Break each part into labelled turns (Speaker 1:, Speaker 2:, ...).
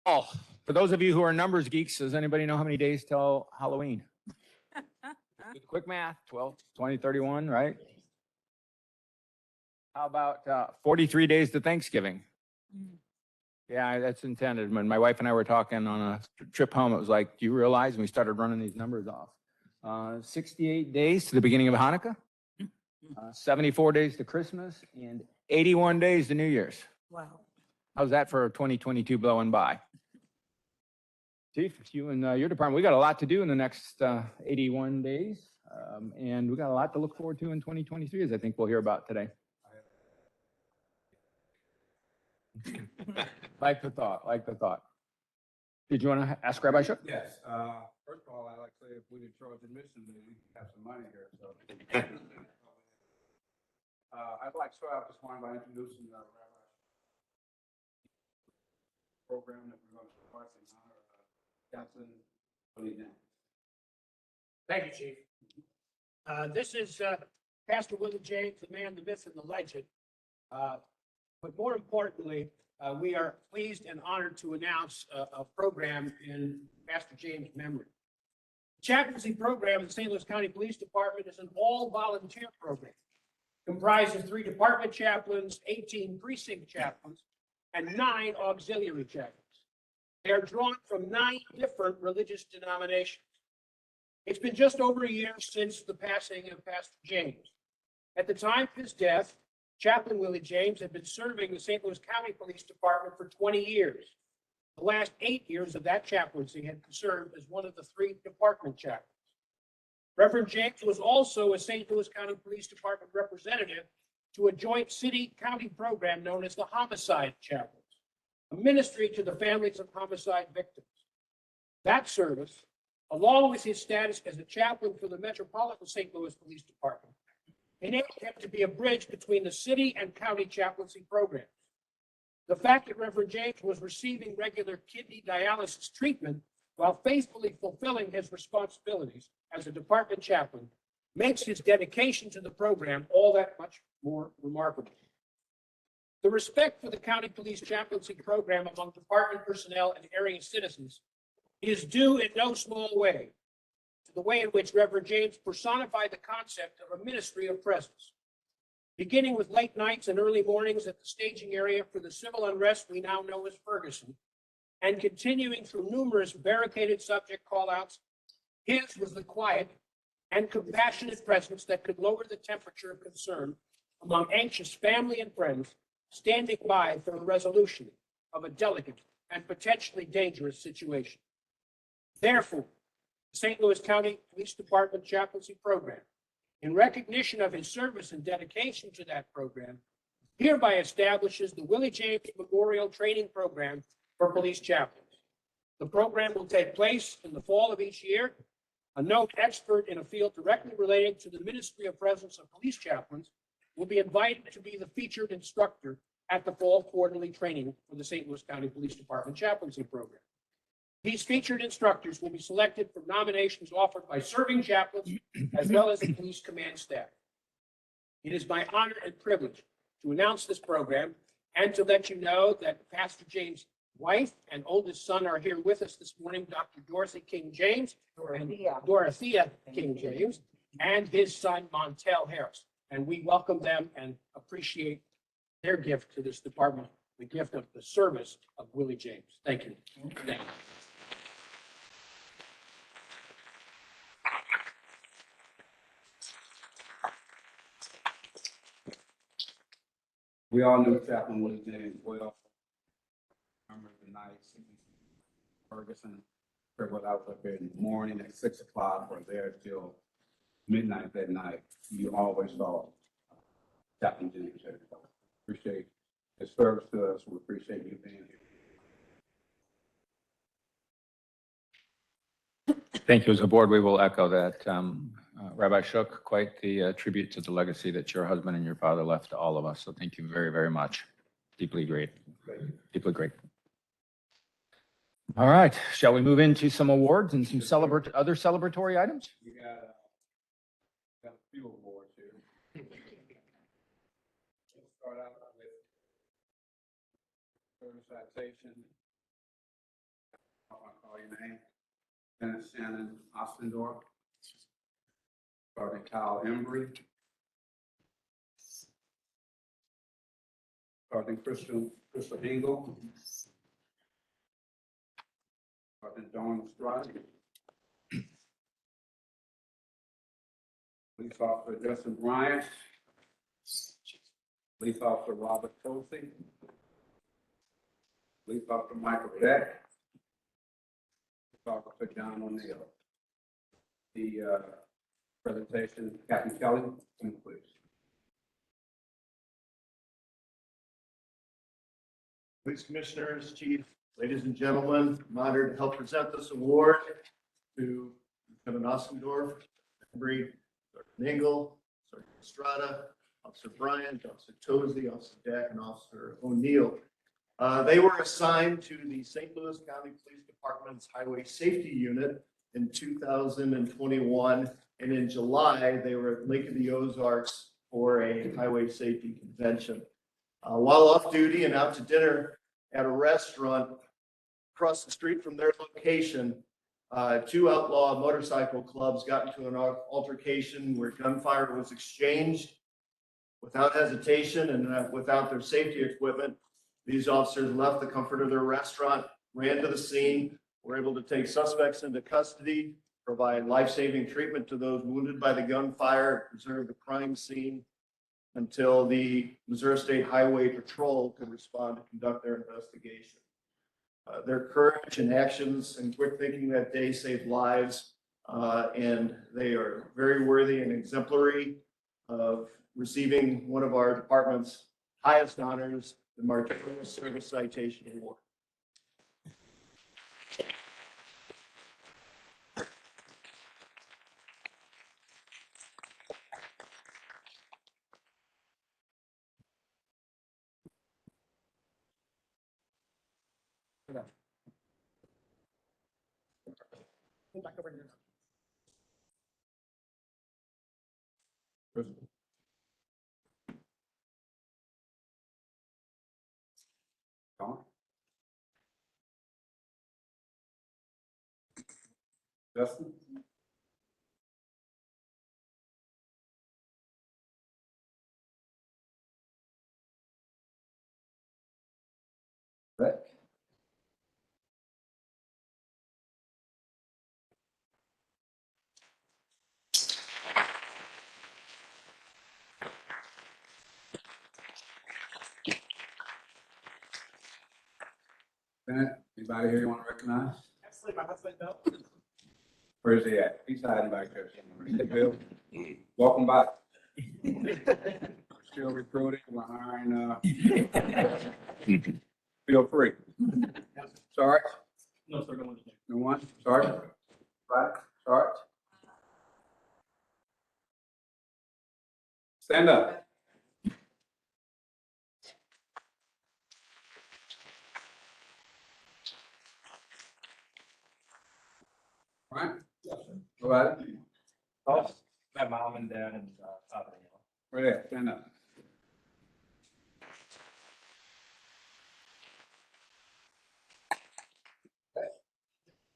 Speaker 1: Oh, for those of you who are numbers geeks, does anybody know how many days till Halloween? Do the quick math, 12, 20, 31, right? How about 43 days to Thanksgiving? Yeah, that's intended. When my wife and I were talking on a trip home, it was like, do you realize? And we started running these numbers off. 68 days to the beginning of Hanukkah, 74 days to Christmas, and 81 days to New Year's.
Speaker 2: Wow.
Speaker 1: How's that for 2022 blowing by? Chief, you and your department, we got a lot to do in the next 81 days. And we got a lot to look forward to in 2023, as I think we'll hear about today. Like the thought. Did you want to ask Rabbi Shook?
Speaker 3: Yes, first of all, I'd like to say if we didn't charge admission, then we could have some money here, so. I'd like to start out this morning by introducing the Rabbi program that we're going to start in honor of Captain Willie James.
Speaker 2: Thank you, Chief. This is Pastor Willie James, the man, the myth, and the legend. But more importantly, we are pleased and honored to announce a program in Pastor James' memory. The chaplaincy program in the St. Louis County Police Department is an all-volunteer program comprised of 3 department chaplains, 18 precinct chaplains, and 9 auxiliary chaplains. They are drawn from 9 different religious denominations. It's been just over a year since the passing of Pastor James. At the time of his death, Chaplain Willie James had been serving the St. Louis County Police Department for 20 years. The last 8 years of that chaplaincy had served as one of the 3 department chaplains. Reverend James was also a St. Louis County Police Department representative to a joint city-county program known as the Homicide Chaplains, a ministry to the families of homicide victims. That service, along with his status as a chaplain for the Metropolitan St. Louis Police Department, enabled him to be a bridge between the city and county chaplaincy programs. The fact that Reverend James was receiving regular kidney dialysis treatment while faithfully fulfilling his responsibilities as a department chaplain makes his dedication to the program all that much more remarkable. The respect for the county police chaplaincy program among department personnel and area citizens is due in no small way to the way in which Reverend James personified the concept of a ministry of presence. Beginning with late nights and early mornings at the staging area for the civil unrest we now know as Ferguson, and continuing through numerous barricaded subject call-outs, his was the quiet and compassionate presence that could lower the temperature of concern among anxious family and friends standing by for the resolution of a delicate and potentially dangerous situation. Therefore, the St. Louis County Police Department chaplaincy program, in recognition of his service and dedication to that program, hereby establishes the Willie James Memorial Training Program for police chaplains. The program will take place in the fall of each year. A known expert in a field directly related to the ministry of presence of police chaplains will be invited to be the featured instructor at the fall quarterly training for the St. Louis County Police Department chaplaincy program. These featured instructors will be selected from nominations offered by serving chaplains as well as the police command staff. It is my honor and privilege to announce this program and to let you know that Pastor James' wife and oldest son are here with us this morning, Dr. Dorothy King James and Dorothea King James, and his son Montel Harris. And we welcome them and appreciate their gift to this department, the gift of the service of Willie James. Thank you. Thank you.
Speaker 3: We all knew Chaplain Willie James well. Remember the nights in Ferguson, where I was up there in the morning at 6 o'clock or there till midnight that night. You always saw Chaplain James there. Appreciate his service to us. We appreciate you being here.
Speaker 1: Thank you. As a board, we will echo that. Rabbi Shook, quite the tribute to the legacy that your husband and your father left to all of us. So thank you very, very much. Deeply great. Deeply great. All right. Shall we move into some awards and some other celebratory items?
Speaker 3: We got a few awards here. We'll start out with service citation your name. Lieutenant Shannon Ostendorf. Sergeant Kyle Embry. Sergeant Crystal Engel. Sergeant Dawn Estrada. Police Officer Justin Bryant. Police Officer Robert Tosi. Police Officer Michael Beck. Police Officer John O'Neill. The presentation, Captain Kelly, please.
Speaker 4: Police Commissioners, Chief, ladies and gentlemen, I'm honored to help present this award to Lieutenant Ossendorf, Embry, Sergeant Engel, Sergeant Estrada, Officer Bryant, Officer Tosi, Officer Deck, and Officer O'Neill. They were assigned to the St. Louis County Police Department's Highway Safety Unit in 2021, and in July, they were at Lake of the Ozarks for a highway safety convention. While off duty and out to dinner at a restaurant across the street from their location, two outlaw motorcycle clubs got into an altercation where gunfire was exchanged without hesitation and without their safety equipment. These officers left the comfort of their restaurant, ran to the scene, were able to take suspects into custody, provide life-saving treatment to those wounded by the gunfire, preserve the crime scene until the Missouri State Highway Patrol could respond to conduct their investigation. Their courage and actions and quick thinking that day saved lives, and they are very worthy and exemplary of receiving one of our department's highest honors, the Meritorious Service Citation Award.
Speaker 3: Dawn? Justin? Beck? Bennett, anybody here you want to recognize?
Speaker 2: Absolutely, my husband, Bill.
Speaker 3: Where's he at? He's hiding back there somewhere. Hey, Bill, welcome back. Still recruiting, we're hiring, feel free. Sorry?
Speaker 2: No, sir, no one's there.
Speaker 3: No one? Sorry? Right? Sorry? Stand up. All right? Go ahead.
Speaker 5: Oh, my mom and dad and father.
Speaker 3: Right there, stand up.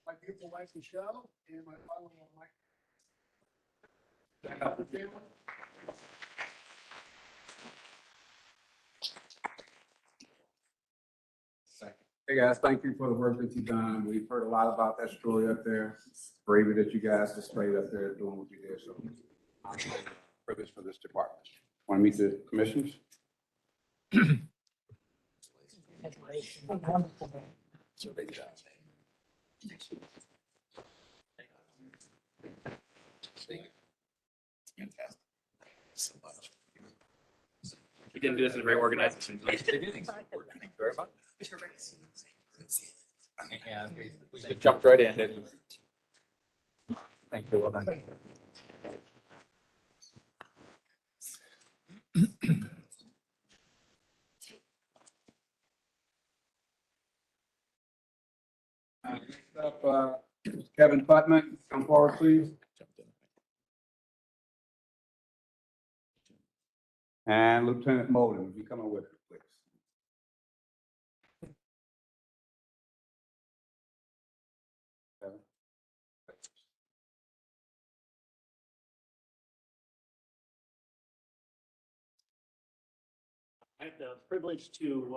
Speaker 2: My beautiful wife, Michelle, and my father-in-law, Mike.
Speaker 3: Stand up. Hey, guys, thank you for the work that you've done. We've heard a lot about that story up there. Bravery that you guys displayed up there doing what you did, so I'm for this department. Want to meet the commissioners?
Speaker 5: We didn't do this in a very organized.
Speaker 1: Thank you very much. And we just jumped right in, didn't we? Thank you, well done.
Speaker 3: Next up, Kevin Putman, come forward, please. And Lieutenant Molden, would you come on with us, please?
Speaker 6: I have the privilege to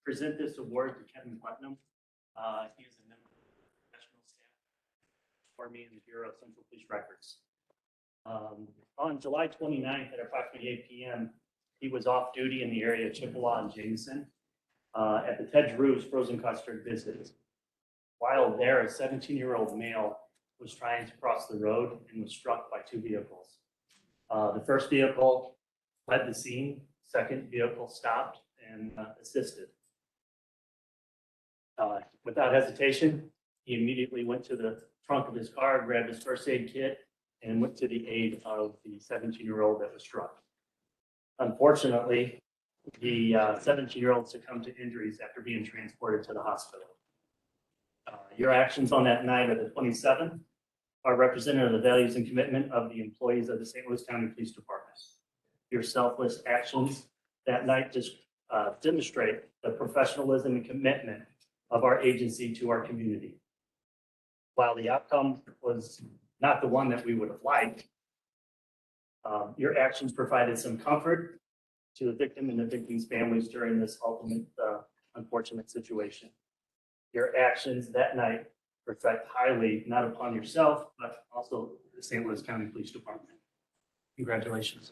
Speaker 6: present this award to Kevin Putnam. He is a member of the professional staff for me in the Bureau of Central Police Records. On July 29th at approximately 8 p.m., he was off duty in the area of Chippewa and Jameson at the Ted Drew's Frozen Custard visit. While there, a 17-year-old male was trying to cross the road and was struck by two vehicles. The first vehicle fled the scene. Second vehicle stopped and assisted. Without hesitation, he immediately went to the trunk of his car, grabbed his first aid kit, and went to the aid of the 17-year-old that was struck. Unfortunately, the 17-year-old succumbed to injuries after being transported to the hospital. Your actions on that night of the 27th are representative of the values and commitment of the employees of the St. Louis County Police Department. Your selfless actions that night just demonstrate the professionalism and commitment of our agency to our community. While the outcome was not the one that we would have liked, your actions provided some comfort to the victim and the victim's families during this ultimate unfortunate situation. Your actions that night reflect highly not upon yourself, but also the St. Louis County Police Department. Congratulations.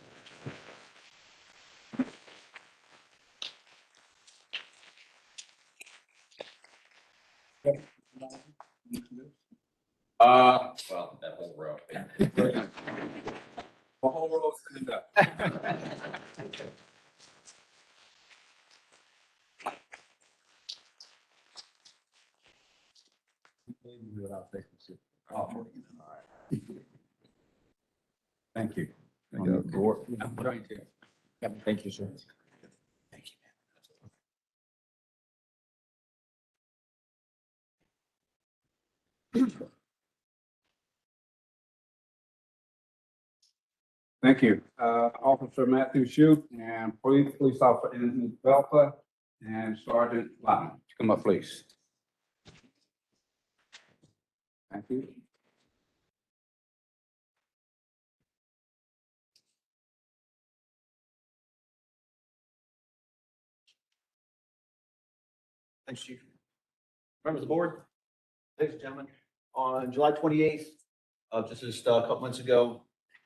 Speaker 3: Well, that whole row. The whole row stand up. Thank you. On the board.
Speaker 1: I'm trying to. Yep, thank you, sir.
Speaker 3: Thank you. Thank you. Officer Matthew Shute and Police Officer Anthony Belka and Sergeant Lyman. Come up, please. Thank you.
Speaker 4: Thanks, Chief. Members of the board, ladies and gentlemen, on July 28th, just a couple months ago,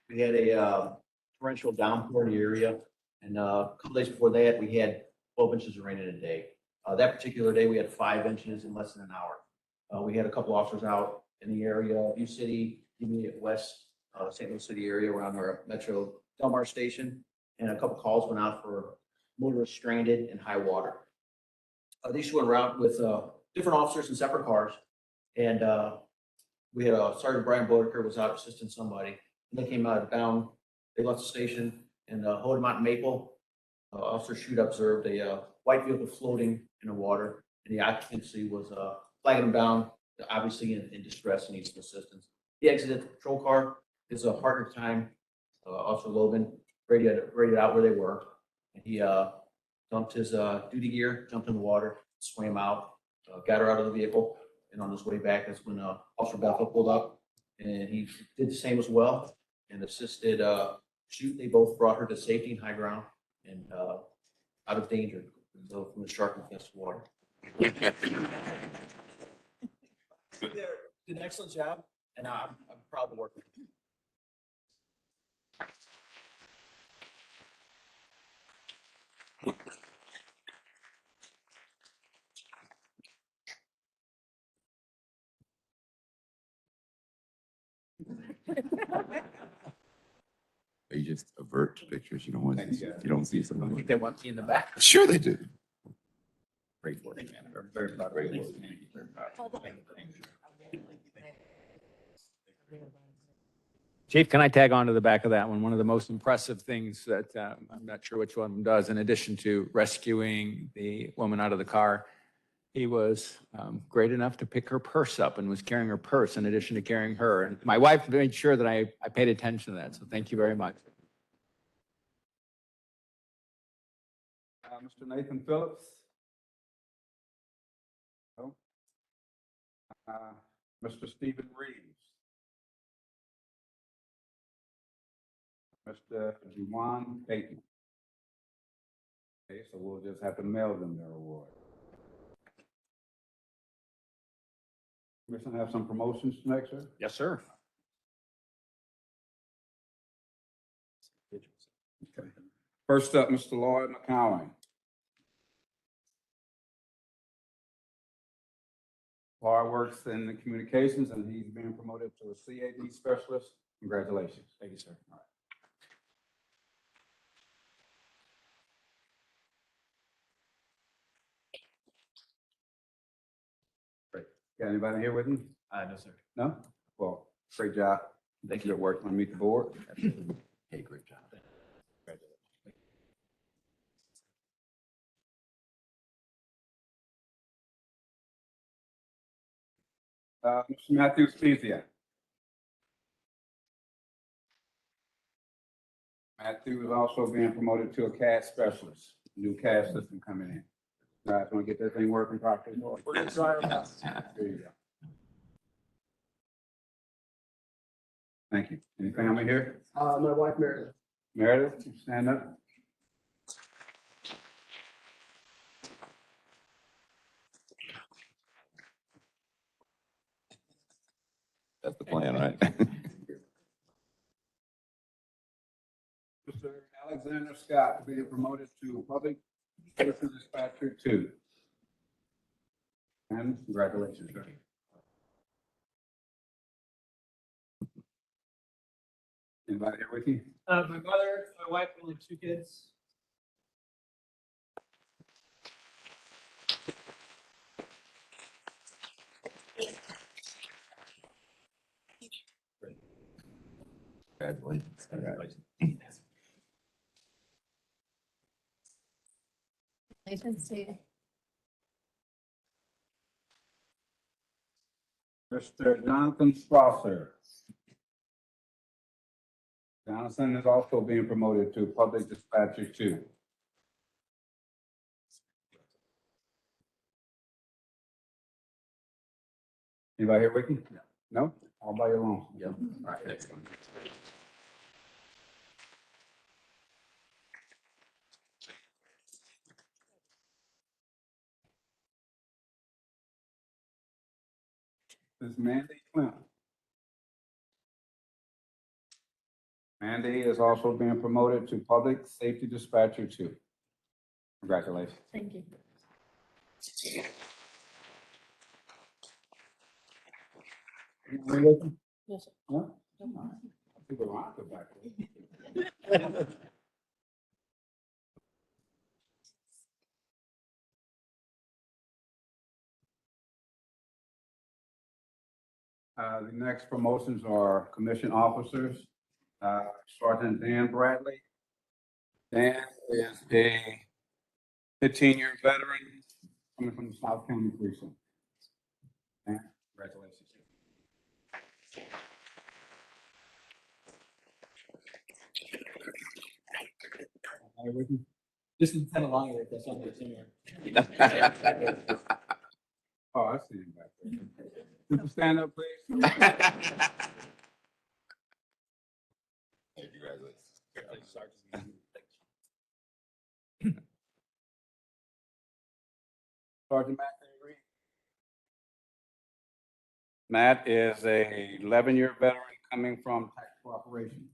Speaker 4: we had a torrential downpour in the area. And a couple days before that, we had 12 inches of rain in a day. That particular day, we had 5 inches in less than an hour. We had a couple officers out in the area, View City, immediate west, St. Louis City area around our Metro Delmar station. And a couple calls went out for motorists stranded in high water. These went around with different officers in separate cars. And we had Sergeant Brian Bodeker was out assisting somebody. And they came out of town. They left the station and Hood Mountain Maple. Officer Shute observed a white vehicle floating in the water. And the occupancy was flagging him down, obviously in distress and needs some assistance. He exited the patrol car. It's a harder time. Officer Logan radioed out where they were. And he dumped his duty gear, jumped in the water, swam out, got her out of the vehicle. And on his way back, that's when Officer Belka pulled up. And he did the same as well and assisted Shute. They both brought her to safety and high ground and out of danger from the shark infested water.
Speaker 6: Did an excellent job, and I'm proud to work with you.
Speaker 7: You just avert pictures. You don't want,
Speaker 3: Thank you.
Speaker 7: you don't see something.
Speaker 1: They want me in the back.
Speaker 7: Sure they do.
Speaker 1: Great work, man. I'm very proud of you. Very proud. Chief, can I tag on to the back of that one? One of the most impressive things that I'm not sure which one of them does, in addition to rescuing the woman out of the car, he was great enough to pick her purse up and was carrying her purse in addition to carrying her. And my wife made sure that I paid attention to that. So thank you very much.
Speaker 3: Mr. Nathan Phillips. No. Mr. Stephen Reeves. Mr. Juwan Payton. Okay, so we'll just have to mail them their award. Commissioner, have some promotions next, sir?
Speaker 1: Yes, sir.
Speaker 3: Okay. First up, Mr. Lloyd McCowan. Lloyd works in the communications and he's being promoted to a CAD specialist. Congratulations.
Speaker 1: Thank you, sir.
Speaker 3: Got anybody here with you?
Speaker 5: No, sir.
Speaker 3: No? Well, great job. Thank you. Good work. Want to meet the board?
Speaker 7: Hey, great job.
Speaker 3: Mr. Matthew Spezia. Matthew is also being promoted to a CAD specialist, new CAD system coming in. Guys, want to get that thing working properly?
Speaker 2: We're gonna try our best.
Speaker 3: There you go. Thank you. Any family here?
Speaker 2: My wife Meredith.
Speaker 3: Meredith, you stand up.
Speaker 7: That's the plan, right?
Speaker 3: Mr. Alexander Scott being promoted to Public Safety Dispatcher 2. And congratulations, sir. Anybody here with you?
Speaker 5: My mother, my wife, and only 2 kids.
Speaker 7: Congratulations.
Speaker 8: Congratulations to you.
Speaker 3: Mr. Jonathan Strasser. Jonathan is also being promoted to Public Dispatcher 2. Anybody here with you? No? All by your own?
Speaker 7: Yep.
Speaker 3: All right, excellent. This is Mandy Clinton. Mandy is also being promoted to Public Safety Dispatcher 2. Congratulations.
Speaker 8: Thank you.
Speaker 3: Anybody with you?
Speaker 8: Yes, sir.
Speaker 3: No? All right. People aren't good back there. The next promotions are commission officers. Sergeant Dan Bradley. Dan is a 15-year veteran coming from the South County Precinct. Dan, congratulations. Are you with me?
Speaker 5: Just in 10 along with that's on the senior.
Speaker 3: Oh, I see him back there. Could you stand up, please?
Speaker 7: Hey, congratulations.
Speaker 3: Sergeant Matt Reed. Matt is a 11-year veteran coming from tactical operations.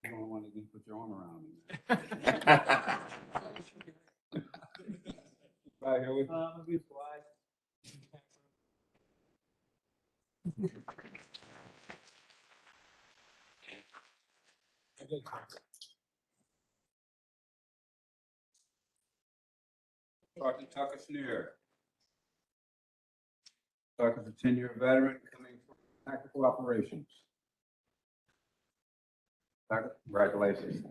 Speaker 3: You don't want to put your arm around him. Right here with Sergeant Tucker Sneer. Tucker's a 10-year veteran coming from tactical operations. Tucker, congratulations.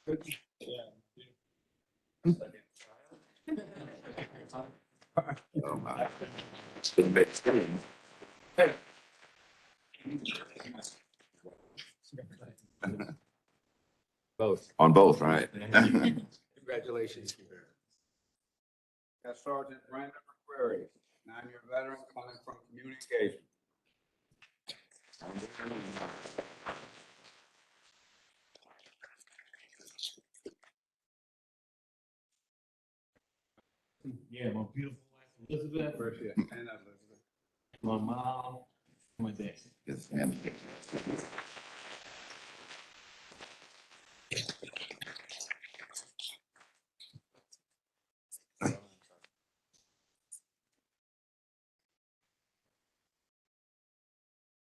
Speaker 3: Good.
Speaker 7: Oh, my. It's been a big thing.
Speaker 1: Both.
Speaker 7: On both, right?
Speaker 1: Congratulations.
Speaker 3: Got Sergeant Brandon McQuarrie, 9-year veteran coming from community engagement.
Speaker 5: Yeah, my beautiful wife Elizabeth,
Speaker 3: Appreciate it. Stand up, Elizabeth.
Speaker 5: my mom, my dad.
Speaker 7: Yes, ma'am.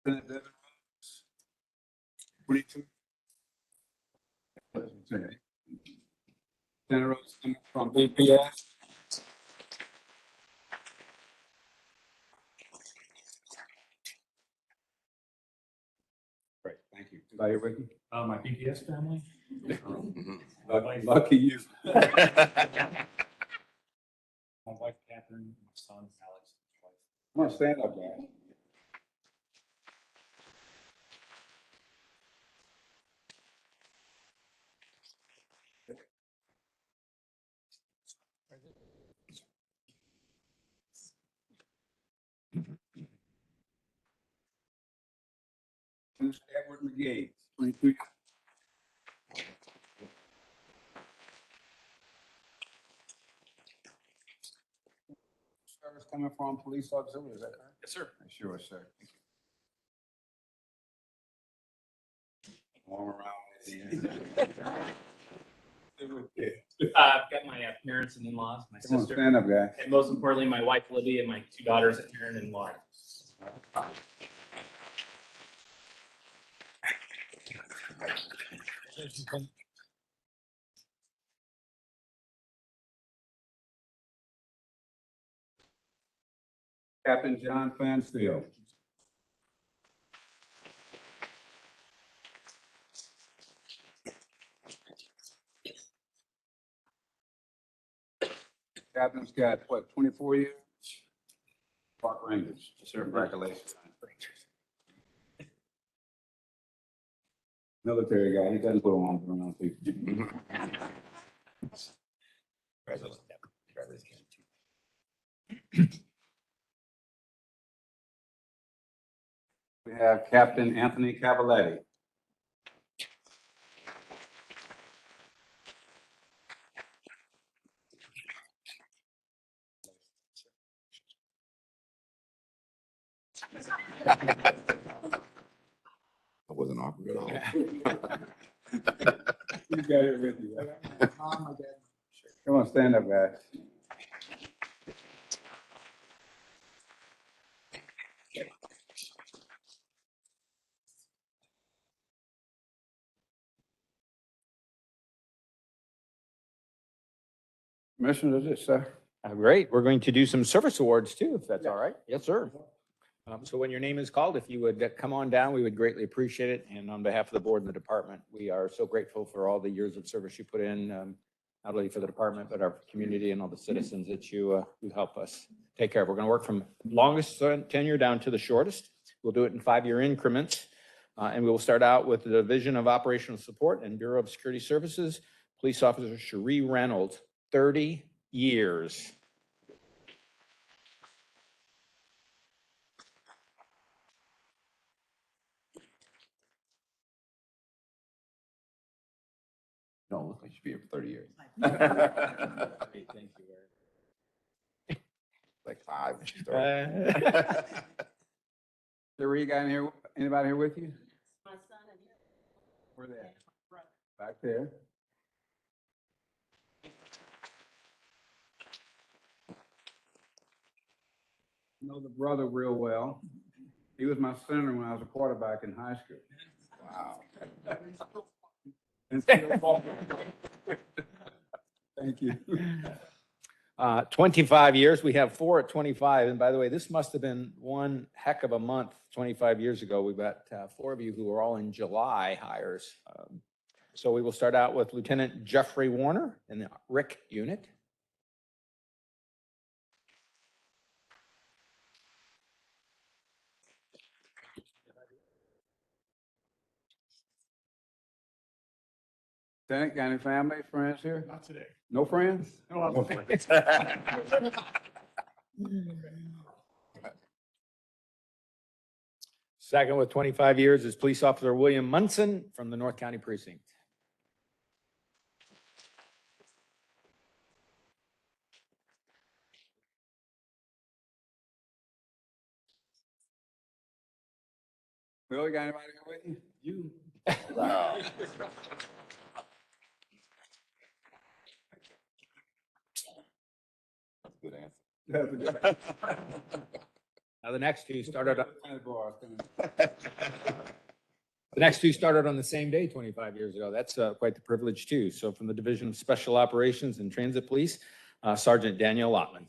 Speaker 3: Lieutenant Devin Rhodes, 22. Lieutenant Rhodes coming from BPS. Great, thank you. Anybody with you?
Speaker 5: My BPS family.
Speaker 3: Lucky you.
Speaker 5: My wife Catherine, my son Alex.
Speaker 3: Come on, stand up, guys. Edward McGee, 22. Service coming from police auxiliary, is that correct?
Speaker 5: Yes, sir.
Speaker 3: Sure, sir. Warm around at the end.
Speaker 5: I've got my parents and in-laws, my
Speaker 3: Come on,
Speaker 5: sister,
Speaker 3: stand up, guys.
Speaker 5: and most importantly, my wife Libby and my 2 daughters, Erin and Lauren.
Speaker 3: Captain John Fansfield. Captain's got, what, 24 years? Park Rangers. Sir, congratulations. Military guy, he doesn't put on around people. We have Captain Anthony Cavaletti.
Speaker 7: I wasn't offered at all.
Speaker 3: You got it with you. Come on, stand up, guys. Commissioner, is it, sir?
Speaker 1: Great. We're going to do some service awards too, if that's all right. Yes, sir. So when your name is called, if you would come on down, we would greatly appreciate it. And on behalf of the board and the department, we are so grateful for all the years of service you put in, not only for the department, but our community and all the citizens that you help us take care of. We're going to work from longest tenure down to the shortest. We'll do it in 5-year increments. And we will start out with the Division of Operational Support and Bureau of Security Services, Police Officer Cherie Reynolds, 30 years.
Speaker 7: Don't look like you should be here for 30 years.
Speaker 1: Great, thank you,
Speaker 7: Like 5 when she started.
Speaker 1: Eric.
Speaker 3: Cherie, got anybody here with you?
Speaker 8: My son and you.
Speaker 3: Where they at? Back there. Know the brother real well. He was my center when I was a quarterback in high school.
Speaker 7: Wow.
Speaker 3: And still- Thank you.
Speaker 1: 25 years. We have 4 at 25. And by the way, this must have been one heck of a month 25 years ago. We've got 4 of you who are all in July hires. So we will start out with Lieutenant Jeffrey Warner in the RIC unit.
Speaker 3: Lieutenant, got any family, friends here?
Speaker 4: Not today.
Speaker 3: No friends?
Speaker 4: No, I'm okay.
Speaker 1: Second with 25 years is Police Officer William Munson from the North County Precinct.
Speaker 3: Bill, you got anybody here with you?
Speaker 7: Wow. Good answer.
Speaker 1: Now, the next two started,
Speaker 3: The
Speaker 1: the next two started on the same day 25 years ago. That's quite the privilege too. So from the Division of Special Operations and Transit Police, Sergeant Daniel Lottman.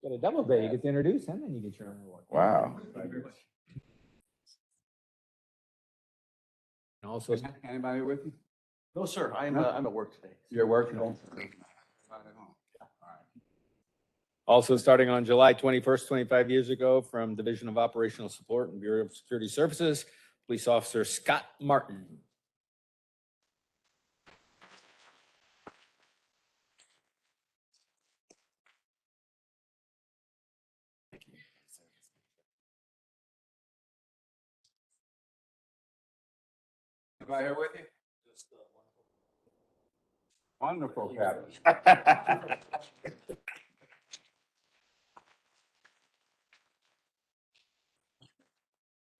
Speaker 1: Got a double day. You get to introduce and then you get your own award.
Speaker 7: Wow.
Speaker 1: And also,
Speaker 3: Anybody with you?
Speaker 5: No, sir, I'm at work today.
Speaker 3: You're working on?
Speaker 1: also starting on July 21st, 25 years ago, from Division of Operational Support and Bureau of Security Services, Police Officer Scott Martin.
Speaker 3: Anybody here with you? Wonderful, Captain.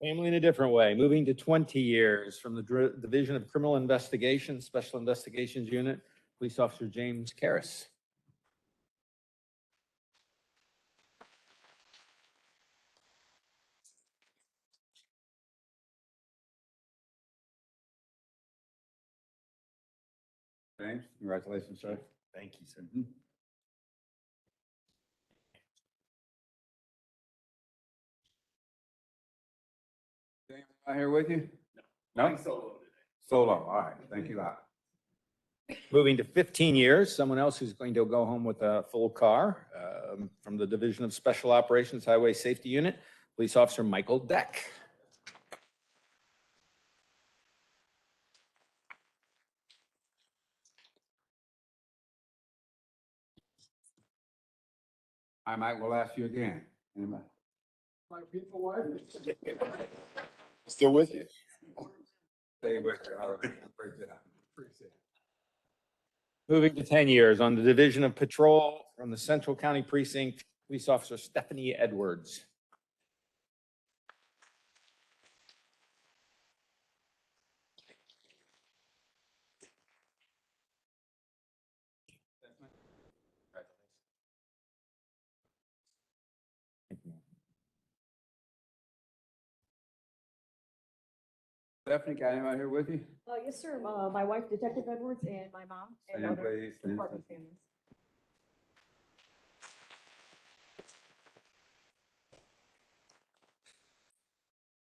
Speaker 1: Family in a different way, moving to 20 years from the Division of Criminal Investigation, Special Investigations Unit, Police Officer James Karras.
Speaker 3: James, congratulations, sir.
Speaker 5: Thank you, sir.
Speaker 3: James, anybody here with you? No?
Speaker 5: Solo today.
Speaker 3: Solo, all right, thank you a lot.
Speaker 1: Moving to 15 years, someone else who's going to go home with a full car from the Division of Special Operations Highway Safety Unit, Police Officer Michael Deck.
Speaker 3: I might will ask you again. Anybody? My beautiful wife.
Speaker 7: Still with you?
Speaker 3: Stay with you. All right. Appreciate it. Appreciate it.
Speaker 1: Moving to 10 years on the Division of Patrol from the Central County Precinct, Police Officer Stephanie Edwards.
Speaker 3: Stephanie, got anybody here with you?
Speaker 9: Yes, sir. My wife, Detective Edwards, and my mom and
Speaker 3: Stand,
Speaker 9: other
Speaker 3: please. Stand.
Speaker 9: department families.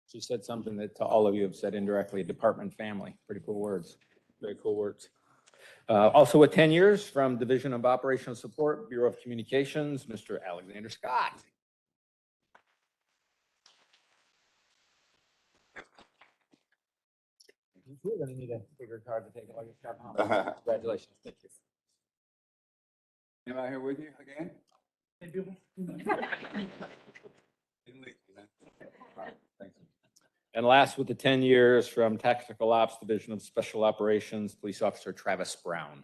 Speaker 1: She said something that to all of you have said indirectly, department family. Pretty cool words. Very cool words. Also with 10 years from Division of Operational Support, Bureau of Communications, Mr. Alexander Scott. We're going to need a bigger card to take all your stuff home. Congratulations. Thank you.
Speaker 3: Anybody here with you again? Didn't leave you, man. All right, thanks.
Speaker 1: And last with the 10 years from Tactical Ops Division of Special Operations, Police Officer Travis Brown.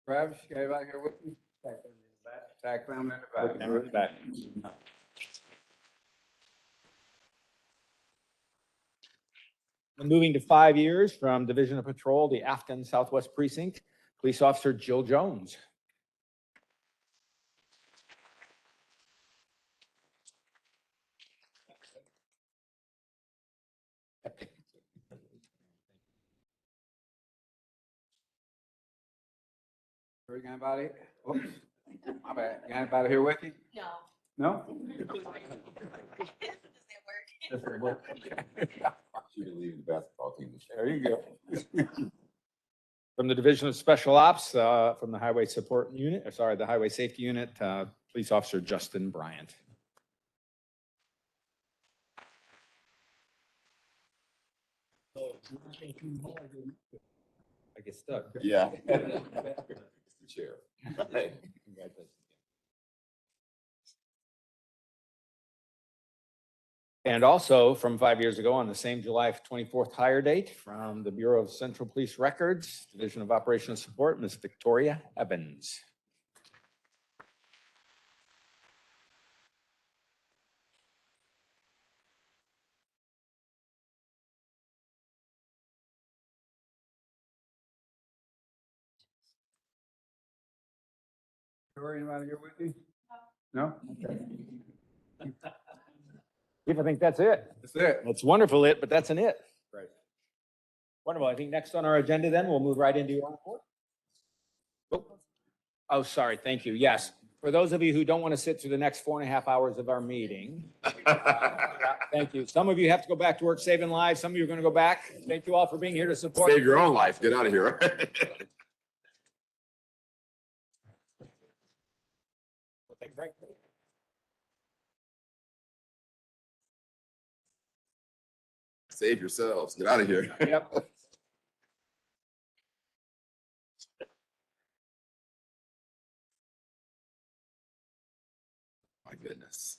Speaker 3: Travis, got anybody here with you? Tag family in the back.
Speaker 1: And moving to 5 years from Division of Patrol, the Afton Southwest Precinct, Police Officer Jill Jones.
Speaker 3: Got anybody? Oops, my bad. Got anybody here with you?
Speaker 8: No.
Speaker 3: No?
Speaker 7: She was leaving the basketball team.
Speaker 1: There you go. From the Division of Special Ops, from the Highway Support Unit, the Highway Safety Unit, Police Officer Justin Bryant. I get stuck.
Speaker 7: Yeah. Mr. Chair.
Speaker 1: Congratulations. And also from 5 years ago, on the same July 24th hire date, from the Bureau of Central Police Records, Division of Operational Support, Ms. Victoria Evans.
Speaker 3: Anybody here with me? No?
Speaker 1: If I think that's it.
Speaker 3: That's it.
Speaker 1: It's wonderful but that's an it.
Speaker 3: Right.
Speaker 1: Wonderful. I think next on our agenda then, we'll move right into your report. Oh, sorry. Thank you. Yes. For those of you who don't want to sit through the next 4.5 hours of our meeting, thank you. Some of you have to go back to work saving lives. Some of you are going to go back. Thank you all for being here to support.
Speaker 7: Save your own life. Get out of here.
Speaker 1: Take a break.
Speaker 7: Save yourselves. Get out of here.
Speaker 1: Yep.
Speaker 7: My goodness.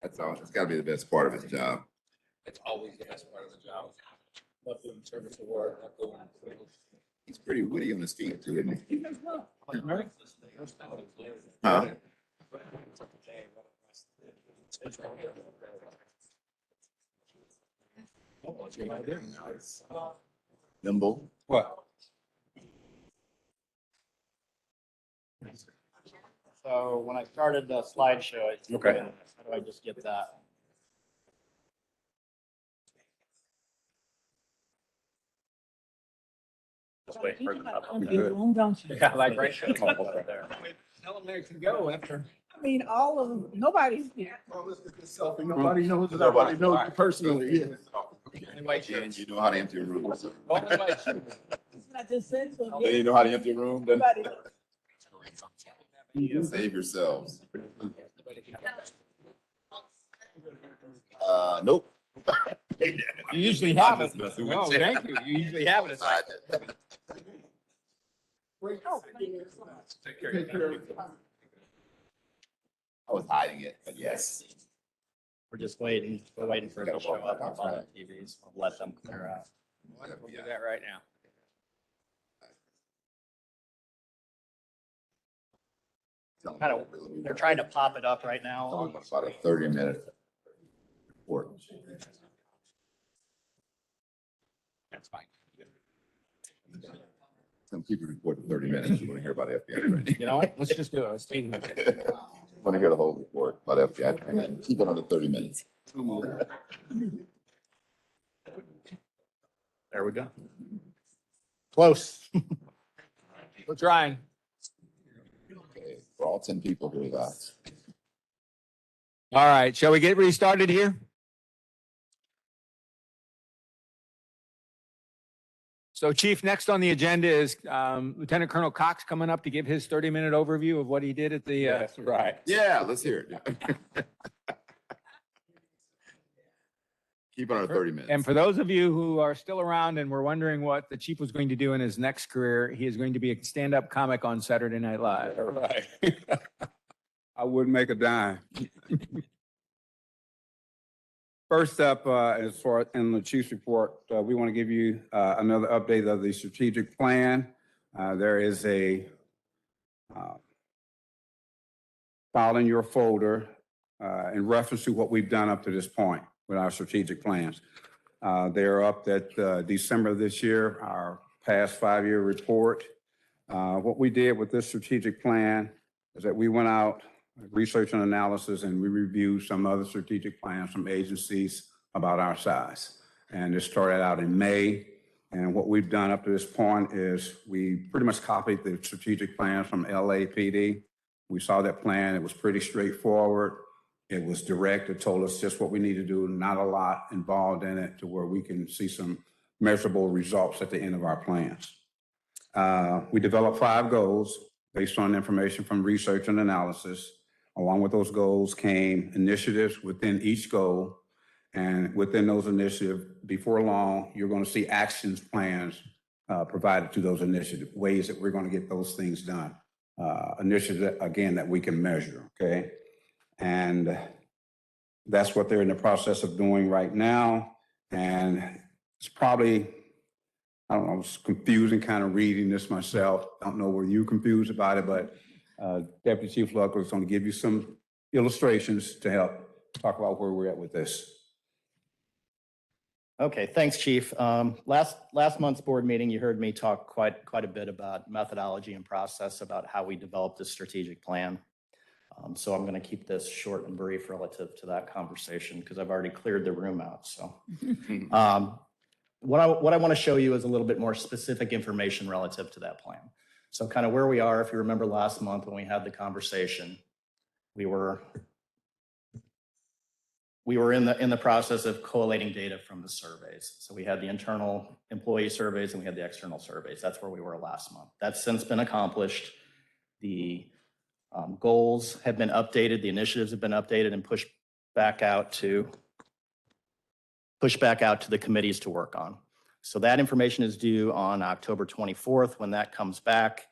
Speaker 7: That's all. It's gotta be the best part of his job.
Speaker 1: It's always the best part of the job. Love doing service award. love doing-
Speaker 7: He's pretty witty on his feet too, isn't he?
Speaker 1: Right?
Speaker 7: Huh? Nimble.
Speaker 1: What?
Speaker 6: So when I started the slideshow,
Speaker 7: Okay.
Speaker 6: how do I just get that? Just wait for the.
Speaker 1: Yeah, like right.
Speaker 6: There.
Speaker 1: Tell them they can go after.
Speaker 10: I mean, all of them, nobody's here.
Speaker 3: Nobody knows.
Speaker 7: Nobody
Speaker 3: knows you personally.
Speaker 1: Invite you.
Speaker 7: And you know how to empty a room.
Speaker 1: Oh, invite you.
Speaker 10: I just said so.
Speaker 7: Then you know how to empty a room, then
Speaker 10: Nobody-
Speaker 7: save yourselves. Nope.
Speaker 1: You usually have it.
Speaker 7: I'm just messing with
Speaker 1: Oh,
Speaker 7: you.
Speaker 1: thank you. You usually have it. It's like- Take care.
Speaker 7: I was hiding it, but yes.
Speaker 6: We're just waiting, we're waiting for it to show up on the TVs. We'll let them clear out.
Speaker 1: We'll do that right now.
Speaker 6: Kind of, they're trying to pop it up right now.
Speaker 7: About a 30-minute report.
Speaker 1: That's fine.
Speaker 7: Some people report in 30 minutes. You want to hear about FBI training.
Speaker 1: You know what? Let's just do it. Let's take it.
Speaker 7: Want to hear the whole report about FBI training. Keep it under 30 minutes.
Speaker 6: There we go. Close.
Speaker 1: We're trying.
Speaker 7: Okay, for all 10 people who are asked.
Speaker 1: All right. Shall we get restarted here? So Chief, next on the agenda is Lieutenant Colonel Cox coming up to give his 30-minute overview of what he did at the.
Speaker 3: That's right.
Speaker 7: Yeah, let's hear it. Keep it under 30 minutes.
Speaker 1: And for those of you who are still around and were wondering what the chief was going to do in his next career, he is going to be a stand-up comic on Saturday Night Live.
Speaker 3: All right. I wouldn't make a dime. First up, as far in the chief's report, we want to give you another update of the strategic plan. There is a file in your folder in reference to what we've done up to this point with our strategic plans. They're up at December of this year, our past 5-year report. What we did with this strategic plan is that we went out, research and analysis, and we reviewed some other strategic plans from agencies about our size. And it started out in May. And what we've done up to this point is we pretty much copied the strategic plan from LAPD. We saw that plan. It was pretty straightforward. It was direct. It told us just what we need to do, not a lot involved in it to where we can see some measurable results at the end of our plans. We developed 5 goals based on information from research and analysis. Along with those goals came initiatives within each goal. And within those initiatives, before long, you're going to see actions plans provided to those initiatives, ways that we're going to get those things done. Initiatives, again, that we can measure, okay? And that's what they're in the process of doing right now. And it's probably, I don't know, it's confusing kind of reading this myself. I don't know were you confused about it, but Deputy Chief Luckler is going to give you some illustrations to help talk about where we're at with this.
Speaker 6: Okay, thanks, Chief. Last month's board meeting, you heard me talk quite a bit about methodology and process, about how we develop this strategic plan. So I'm going to keep this short and brief relative to that conversation because I've already cleared the room out. So what I want to show you is a little bit more specific information relative to that plan. So kind of where we are, if you remember last month when we had the conversation, we were in the process of collating data from the surveys. So we had the internal employee surveys and we had the external surveys. That's where we were last month. That's since been accomplished. The goals have been updated, the initiatives have been updated and pushed back out to the committees to work on. So that information is due on October 24th. When that comes back,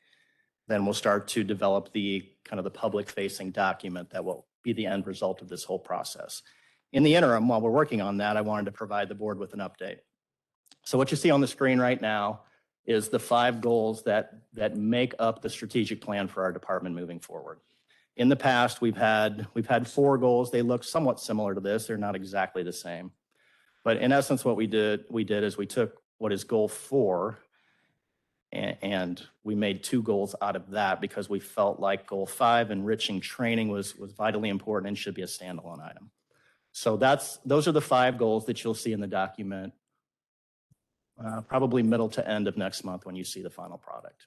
Speaker 6: then we'll start to develop the kind of the public facing document that will be the end result of this whole process. In the interim, while we're working on that, I wanted to provide the board with an update. So what you see on the screen right now is the 5 goals that make up the strategic plan for our department moving forward. In the past, we've had 4 goals. They look somewhat similar to this. They're not exactly the same. But in essence, what we did is we took what is goal 4 and we made 2 goals out of that because we felt like goal 5, enriching training, was vitally important and should be a standalone item. So those are the 5 goals that you'll see in the document, probably middle to end of next month when you see the final product.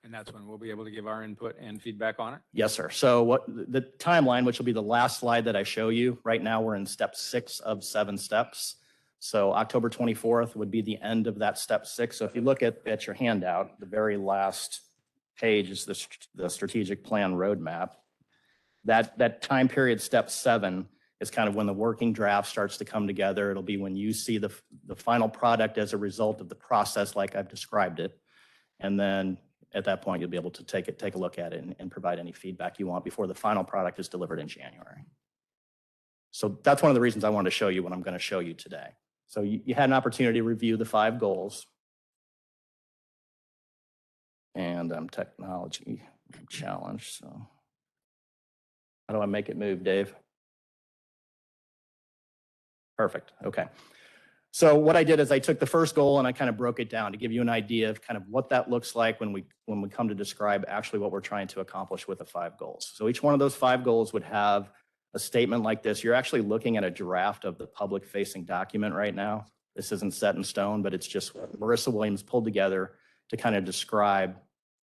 Speaker 1: And that's when we'll be able to give our input and feedback on it?
Speaker 6: Yes, sir. So what the timeline, which will be the last slide that I show you, right now we're in step 6 of 7 steps. So October 24th would be the end of that step 6. So if you look at your handout, the very last page is the strategic plan roadmap. That time period, step 7, is kind of when the working draft starts to come together. It'll be when you see the final product as a result of the process like I've described it. And then at that point, you'll be able to take a look at it and provide any feedback you want before the final product is delivered in January. So that's one of the reasons I wanted to show you what I'm going to show you today. So you had an opportunity to review the 5 goals. And technology challenge. So how do I make it move, Dave? Perfect. Okay. So what I did is I took the first goal and I kind of broke it down to give you an idea of kind of what that looks like when we come to describe actually what we're trying to accomplish with the 5 goals. So each one of those 5 goals would have a statement like this. You're actually looking at a draft of the public facing document right now. This isn't set in stone, but it's just what Marissa Williams pulled together to kind of describe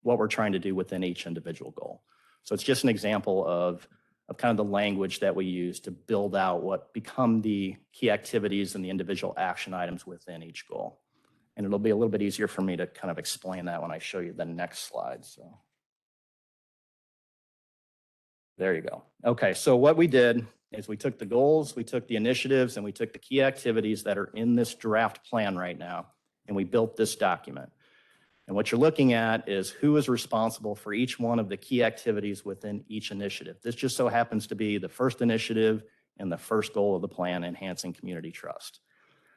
Speaker 6: what we're trying to do within each individual goal. So it's just an example of kind of the language that we use to build out what become the key activities and the individual action items within each goal. And it'll be a little bit easier for me to kind of explain that when I show you the next slide. So there you go. Okay, so what we did is we took the goals, we took the initiatives, and we took the key activities that are in this draft plan right now, and we built this document. And what you're looking at is who is responsible for each one of the key activities within each initiative. This just so happens to be the first initiative and the first goal of the plan, enhancing community trust.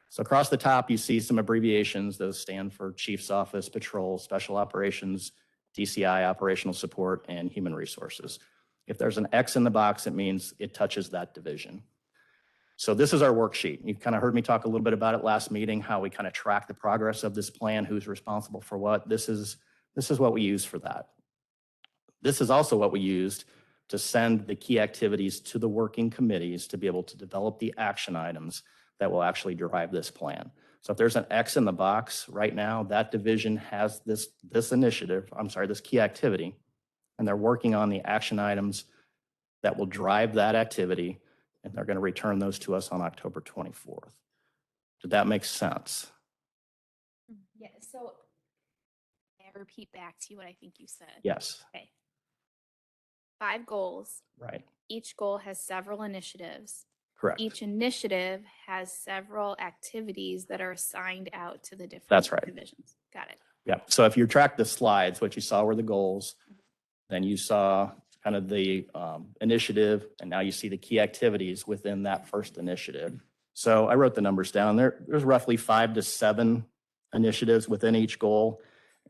Speaker 6: So across the top, you see some abbreviations. Those stand for Chief's Office, Patrol, Special Operations, DCI, Operational Support, and Human Resources. If there's an X in the box, it means it touches that division. So this is our worksheet. You've kind of heard me talk a little bit about it last meeting, how we kind of track the progress of this plan, who's responsible for what. This is what we use for that. This is also what we used to send the key activities to the working committees to be able to develop the action items that will actually drive this plan.
Speaker 11: So if there's an X in the box right now, that division has this initiative, this key activity, and they're working on the action items that will drive that activity, and they're going to return those to us on October 24th. Did that make sense?
Speaker 8: Yeah, so may I repeat back to you what I think you said?
Speaker 11: Yes,
Speaker 8: Okay. 5 goals.
Speaker 11: right,
Speaker 8: Each goal has several initiatives.
Speaker 11: correct.
Speaker 8: Each initiative has several activities that are assigned out to the different
Speaker 11: That's right.
Speaker 8: divisions. Got it.
Speaker 11: Yeah, so if you track the slides, what you saw were the goals, then you saw kind of the initiative, and now you see the key activities within that first initiative. So I wrote the numbers down. There's roughly 5 to 7 initiatives within each goal,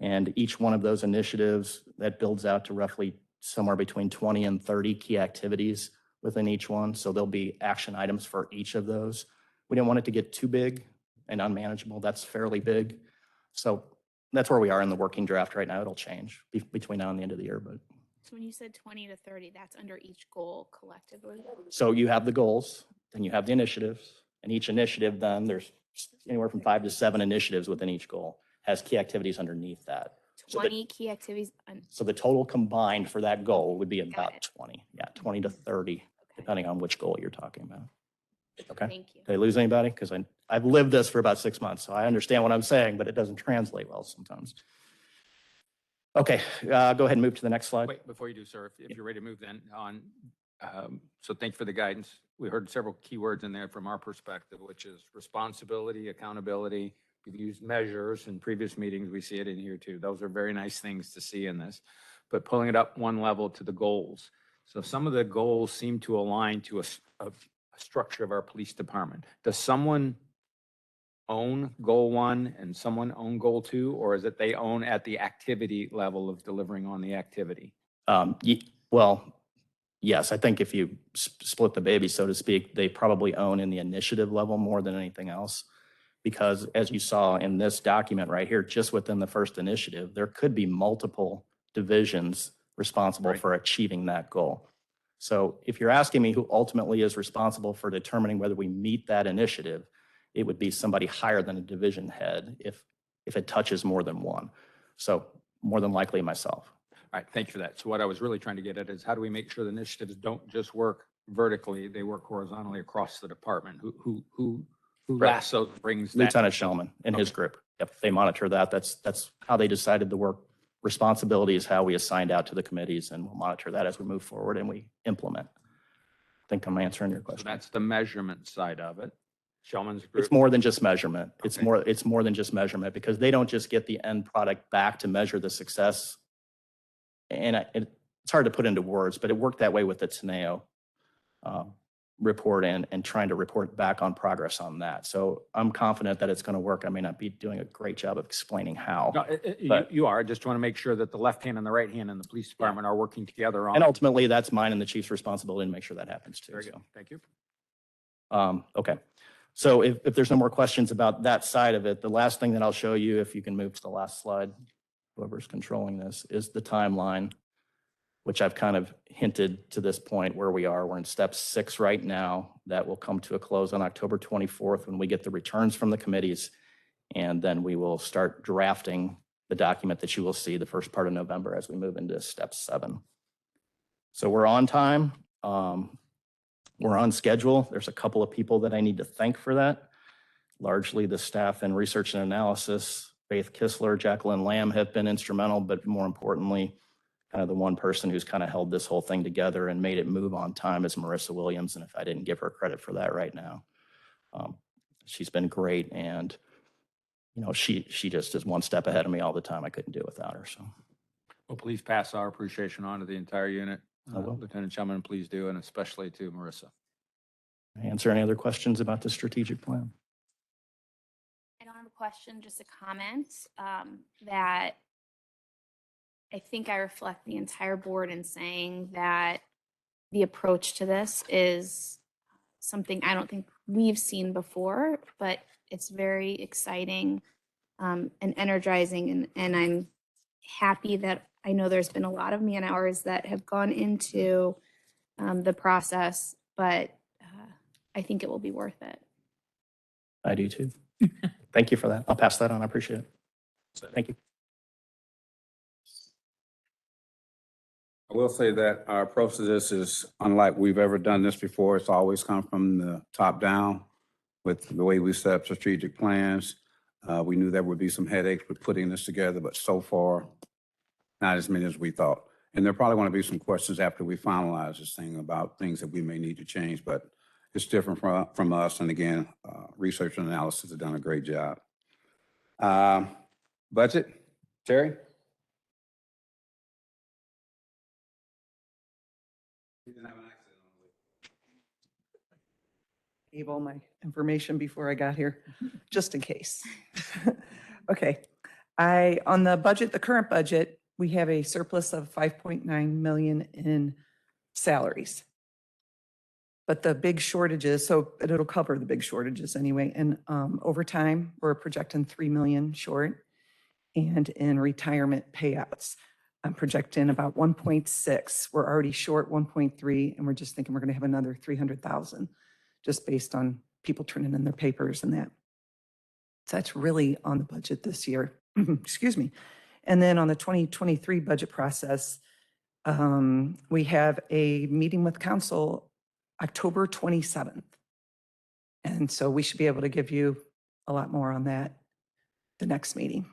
Speaker 11: and each one of those initiatives, that builds out to roughly somewhere between 20 and 30 key activities within each one. So there'll be action items for each of those. We didn't want it to get too big and unmanageable. That's fairly big. So that's where we are in the working draft right now. It'll change between now and the end of the year, but.
Speaker 8: So when you said 20 to 30, that's under each goal collectively?
Speaker 11: So you have the goals, then you have the initiatives, and each initiative, then there's anywhere from 5 to 7 initiatives within each goal, has key activities underneath that. So
Speaker 8: 20 key activities.
Speaker 11: So the total combined for that goal would be about
Speaker 8: it.
Speaker 11: 20. Yeah, 20 to 30, depending on which goal you're talking about. Okay.
Speaker 8: Thank you.
Speaker 11: Did I lose anybody? Because I've lived this for about 6 months, so I understand what I'm saying, but it doesn't translate well sometimes. Okay, go ahead and move to the next slide.
Speaker 1: Wait, before you do, sir, if you're ready to move then on, so thank you for the guidance. We heard several keywords in there from our perspective, which is responsibility, accountability. We've used measures in previous meetings. We see it in here too. Those are very nice things to see in this. But pulling it up one level to the goals. So some of the goals seem to align to a structure of our police department. Does someone own goal 1 and someone own goal 2, or is it they own at the activity level of delivering on the activity?
Speaker 11: Well, yes, I think if you split the baby, so to speak, they probably own in the initiative level more than anything else. Because as you saw in this document right here, just within the first initiative, there could be multiple divisions responsible
Speaker 1: Right.
Speaker 11: for achieving that goal. So if you're asking me who ultimately is responsible for determining whether we meet that initiative, it would be somebody higher than a division head if it touches more than one. So more than likely myself.
Speaker 1: All right, thank you for that. So what I was really trying to get at is how do we make sure the initiatives don't just work vertically, they work horizontally across the department? Who
Speaker 11: Right.
Speaker 1: lassos brings that?
Speaker 11: Lieutenant Shellman and his group. Yep, they monitor that. That's how they decided the work. Responsibility is how we assigned out to the committees, and we'll monitor that as we move forward and we implement. I think I'm answering your
Speaker 1: So
Speaker 11: question.
Speaker 1: that's the measurement side of it. Shellman's group.
Speaker 11: It's more than just measurement. It's
Speaker 1: Okay.
Speaker 11: more than just measurement, because they don't just get the end product back to measure the success. And it's hard to put into words, but it worked that way with the Teneo report and trying to report back on progress on that. So I'm confident that it's going to work. I may not be doing a great job of explaining how.
Speaker 1: No,
Speaker 11: but-
Speaker 1: you are. I just want to make sure that the left hand and the right hand in the police department are working together on.
Speaker 11: And ultimately, that's mine and the chief's responsibility to make sure that happens too.
Speaker 1: Very
Speaker 11: So.
Speaker 1: good. Thank you.
Speaker 11: Okay. So if there's no more questions about that side of it, the last thing that I'll show you, if you can move to the last slide, whoever's controlling this, is the timeline, which I've kind of hinted to this point where we are. We're in step 6 right now. That will come to a close on October 24th when we get the returns from the committees. And then we will start drafting the document that you will see the first part of November as we move into step 7. So we're on time. We're on schedule. There's a couple of people that I need to thank for that. Largely the staff in research and analysis, Faith Kistler, Jacqueline Lamb have been instrumental, but more importantly, kind of the one person who's kind of held this whole thing together and made it move on time is Marissa Williams. And if I didn't give her credit for that right now, she's been great. And, she just is one step ahead of me all the time. I couldn't do it without her. So.
Speaker 1: Well, please pass our appreciation on to the entire unit.
Speaker 11: I will.
Speaker 1: Lieutenant Shellman, please do, and especially to Marissa.
Speaker 11: Answer any other questions about the strategic plan?
Speaker 8: I don't have a question, just a comment that I think I reflect the entire board in saying that the approach to this is something I don't think we've seen before, but it's very exciting and energizing. And I'm happy that I know there's been a lot of man hours that have gone into the process, but I think it will be worth it.
Speaker 11: I do too. Thank you for that. I'll pass that on. I appreciate it. Thank you.
Speaker 3: I will say that our approach to this is unlike we've ever done this before. It's always come from the top down with the way we set up strategic plans. We knew there would be some headaches with putting this together, but so far, not as many as we thought. And there are probably going to be some questions after we finalize this thing about things that we may need to change, but it's different from us. And again, research and analysis have done a great job. Budget, Terry?
Speaker 10: Gave all my information before I got here, just in case. Okay. On the budget, the current budget, we have a surplus of 5.9 million in salaries. But the big shortages, so it'll cover the big shortages anyway. And overtime, we're projecting 3 million short. And in retirement payouts, I'm projecting about 1.6. We're already short 1.3, and we're just thinking we're going to have another 300,000 just based on people turning in their papers and that. So that's really on the budget this year. Excuse me. And then on the 2023 budget process, we have a meeting with council October 27th. And so we should be able to give you a lot more on that the next meeting.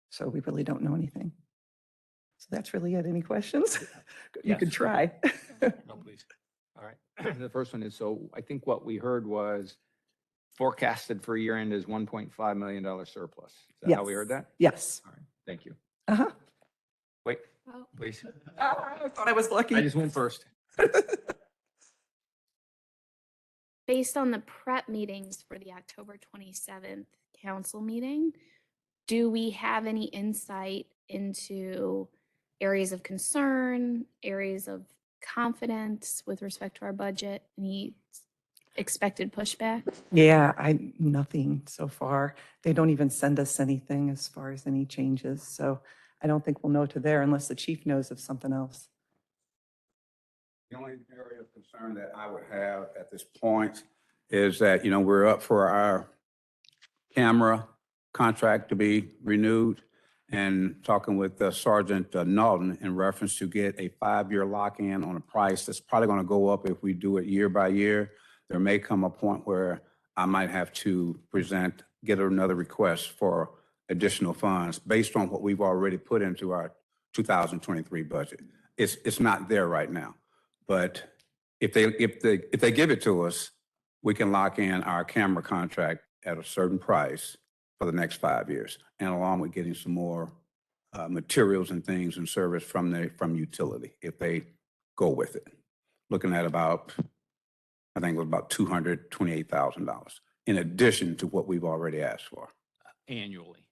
Speaker 10: So we really don't know anything. So that's really it. Any questions? You
Speaker 1: Yes.
Speaker 10: can try.
Speaker 1: No, please. All right. The first one is, so I think what we heard was forecasted for year end is $1.5 million surplus. Is that how we heard that?
Speaker 10: Yes.
Speaker 1: All right. Thank you.
Speaker 10: Uh-huh.
Speaker 1: Wait,
Speaker 8: Oh.
Speaker 1: please.
Speaker 10: I thought I was lucky.
Speaker 1: I just went first.
Speaker 8: Based on the prep meetings for the October 27th council meeting, do we have any insight into areas of concern, areas of confidence with respect to our budget? Any expected pushback?
Speaker 10: Yeah, nothing so far. They don't even send us anything as far as any changes. So I don't think we'll know to there unless the chief knows of something else.
Speaker 3: The only area of concern that I would have at this point is that, we're up for our camera contract to be renewed, and talking with Sergeant Naughton in reference to get a 5-year lock-in on a price that's probably going to go up if we do it year by year. There may come a point where I might have to get another request for additional funds based on what we've already put into our 2023 budget. It's not there right now, but if they give it to us, we can lock in our camera contract at a certain price for the next 5 years, and along with getting some more materials and things and service from utility if they go with it. Looking at about, I think it was about $228,000 in addition to what we've already asked for.
Speaker 1: Annually.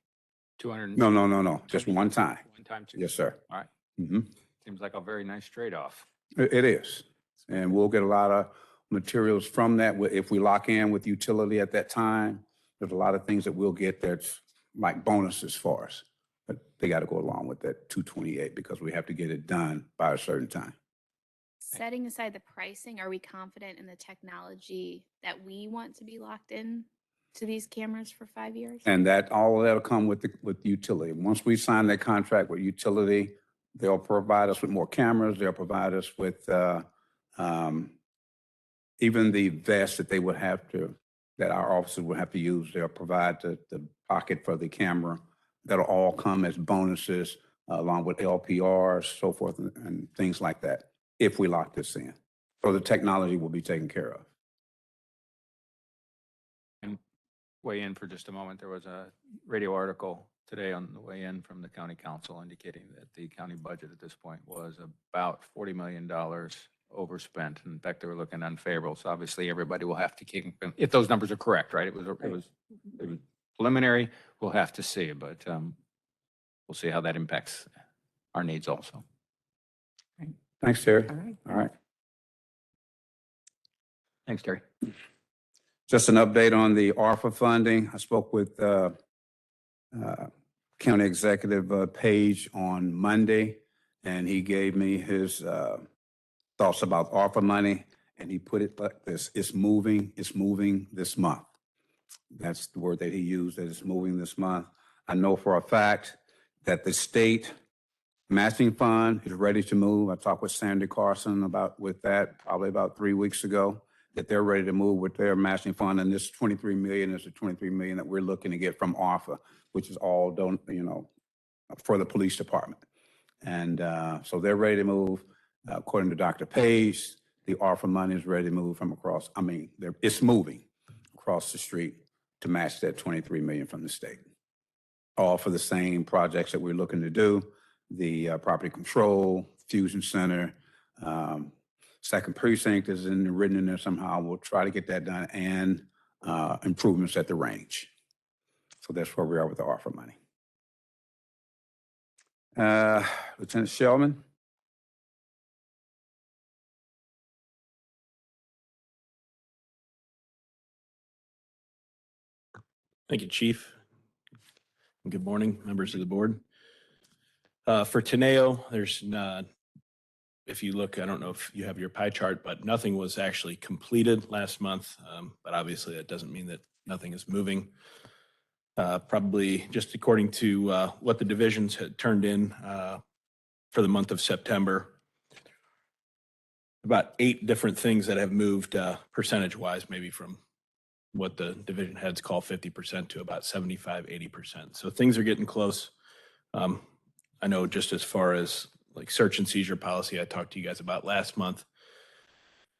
Speaker 1: 200.
Speaker 3: No, just one time.
Speaker 1: One time, too.
Speaker 3: Yes, sir.
Speaker 1: All right.
Speaker 3: Mhm.
Speaker 1: Seems like a very nice trade-off.
Speaker 3: It is. And we'll get a lot of materials from that. If we lock in with utility at that time, there's a lot of things that we'll get that's like bonuses for us. But they got to go along with that 228 because we have to get it done by a certain time.
Speaker 8: Setting aside the pricing, are we confident in the technology that we want to be locked in to these cameras for 5 years?
Speaker 3: And all of that'll come with utility. Once we sign that contract with utility, they'll provide us with more cameras. They'll provide us with even the vest that they would have to, that our officers would have to use. They'll provide the pocket for the camera. That'll all come as bonuses along with LPRs, so forth, and things like that, if we lock this in. So the technology will be taken care of.
Speaker 1: And weigh in for just a moment. There was a radio article today on the way in from the county council indicating that the county budget at this point was about $40 million overspent. In fact, they were looking unfavorable. So obviously everybody will have to keep, if those numbers are correct, right? It was preliminary. We'll have to see, but we'll see how that impacts our needs also.
Speaker 3: Thanks, Terry.
Speaker 10: All right.
Speaker 3: All right.
Speaker 1: Thanks, Terry.
Speaker 3: Just an update on the ARPA funding. I spoke with County Executive Page on Monday, and he gave me his thoughts about ARPA money, and he put it like this: it's moving this month. That's the word that he used, that it's moving this month. I know for a fact that the state matching fund is ready to move. I talked with Sandy Carson with that probably about 3 weeks ago, that they're ready to move with their matching fund. And this 23 million is the 23 million that we're looking to get from ARPA, which is all done, for the police department. And so they're ready to move. According to Dr. Page, the ARPA money is ready to move from across, it's moving across the street to match that 23 million from the state. All for the same projects that we're looking to do, the property control, fusion center, second precinct is written in there somehow. We'll try to get that done, and improvements at the range. So that's where we are with the ARPA money. Lieutenant Shellman.
Speaker 12: Thank you, Chief. And good morning, members of the board. For Teneo, there's not, if you look, I don't know if you have your pie chart, but nothing was actually completed last month. But obviously that doesn't mean that nothing is moving. Probably just according to what the divisions had turned in for the month of September, about 8 different things that have moved percentage-wise, maybe from what the division heads call 50% to about 75, 80%. So things are getting close. I know just as far as like search and seizure policy I talked to you guys about last month.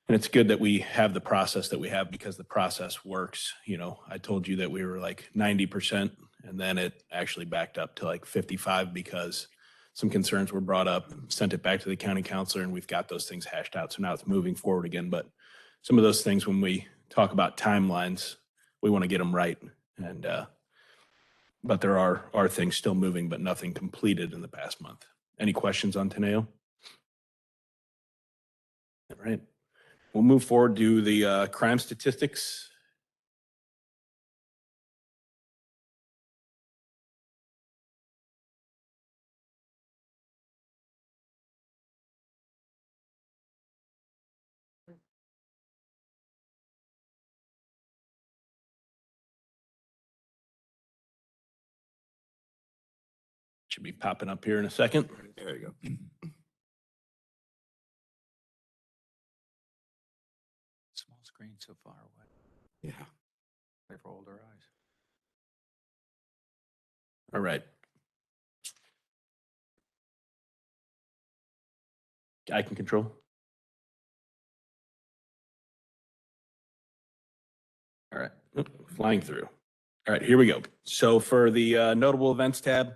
Speaker 12: And it's good that we have the process that we have because the process works. I told you that we were like 90% and then it actually backed up to like 55 because some concerns were brought up, sent it back to the county counselor, and we've got those things hashed out. So now it's moving forward again. But some of those things, when we talk about timelines, we want to get them right. And but there are things still moving, but nothing completed in the past month. Any questions on Teneo? All right. We'll move forward to the crime statistics. Should be popping up here in a second.
Speaker 7: There you go.
Speaker 1: Small screen so far away.
Speaker 7: Yeah.
Speaker 1: Play for older eyes.
Speaker 12: All right. I can control. All right. Oop, flying through. All right, here we go. So for the notable events tab,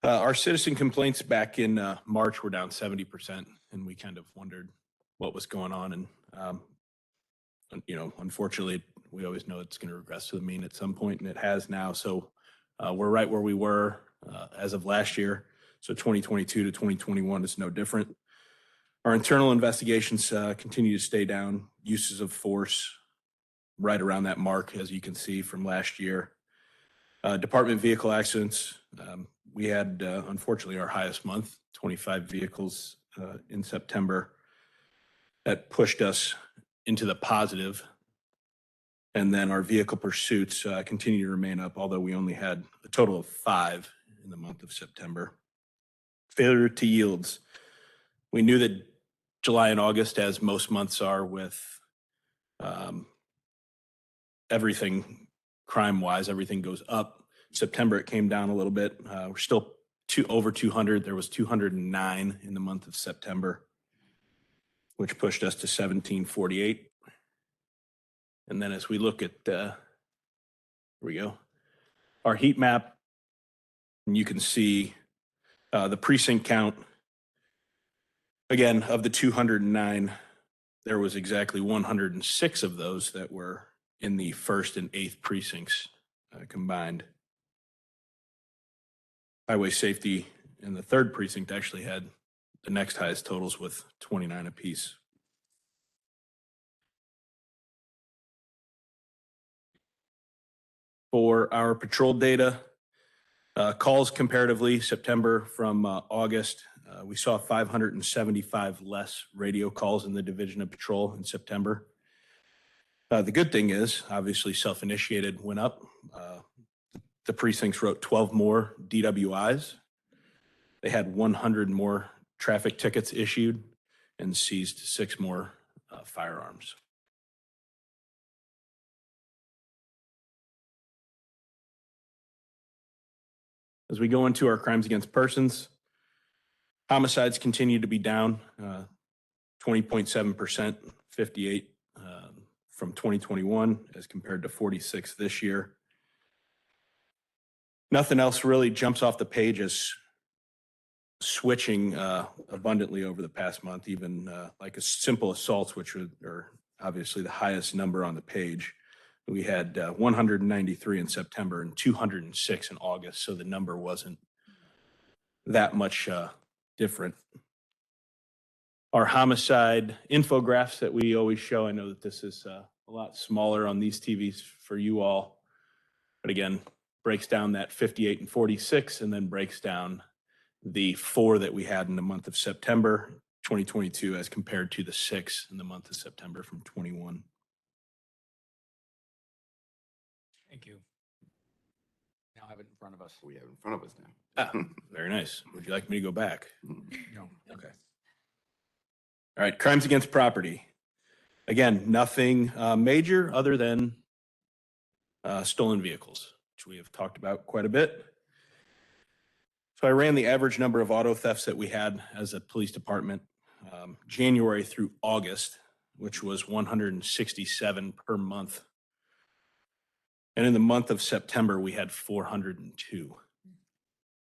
Speaker 12: our citizen complaints back in March were down 70%, and we kind of wondered what was going on. And, unfortunately, we always know it's going to regress to the mean at some point, and it has now. So we're right where we were as of last year. So 2022 to 2021 is no different. Our internal investigations continue to stay down. Uses of force right around that mark, as you can see from last year. Department vehicle accidents, we had, unfortunately, our highest month, 25 vehicles in September. That pushed us into the positive. And then our vehicle pursuits continue to remain up, although we only had a total of 5 in the month of September. Failure to yields. We knew that July and August, as most months are with everything crime-wise, everything goes up. September, it came down a little bit. We're still over 200. There was 209 in the month of September, which pushed us to 1748. And then as we look at, here we go, our heat map, and you can see the precinct count. Again, of the 209, there was exactly 106 of those that were in the 1st and 8th precincts combined. Highway safety in the 3rd precinct actually had the next highest totals with 29 apiece. For our patrol data, calls comparatively, September from August, we saw 575 less radio calls in the Division of Patrol in September. The good thing is, obviously, self-initiated went up. The precincts wrote 12 more DWIs. They had 100 more traffic tickets issued and seized 6 more firearms. As we go into our crimes against persons, homicides continue to be down 20.7%, 58 from 2021 as compared to 46 this year. Nothing else really jumps off the page as switching abundantly over the past month, even like a simple assaults, which are obviously the highest number on the page. We had 193 in September and 206 in August, so the number wasn't that much different. Our homicide infographics that we always show, I know that this is a lot smaller on these TVs for you all, but again, breaks down that 58 and 46 and then breaks down the 4 that we had in the month of September 2022 as compared to the 6 in the month of September from 21.
Speaker 1: Thank you. Now I have it in front of us.
Speaker 7: We have it in front of us now.
Speaker 12: Very nice. Would you like me to go back?
Speaker 1: No.
Speaker 12: Okay. All right, crimes against property. Again, nothing major other than stolen vehicles, which we have talked about quite a bit. So I ran the average number of auto thefts that we had as a police department January through August, which was 167 per month. And in the month of September, we had 402.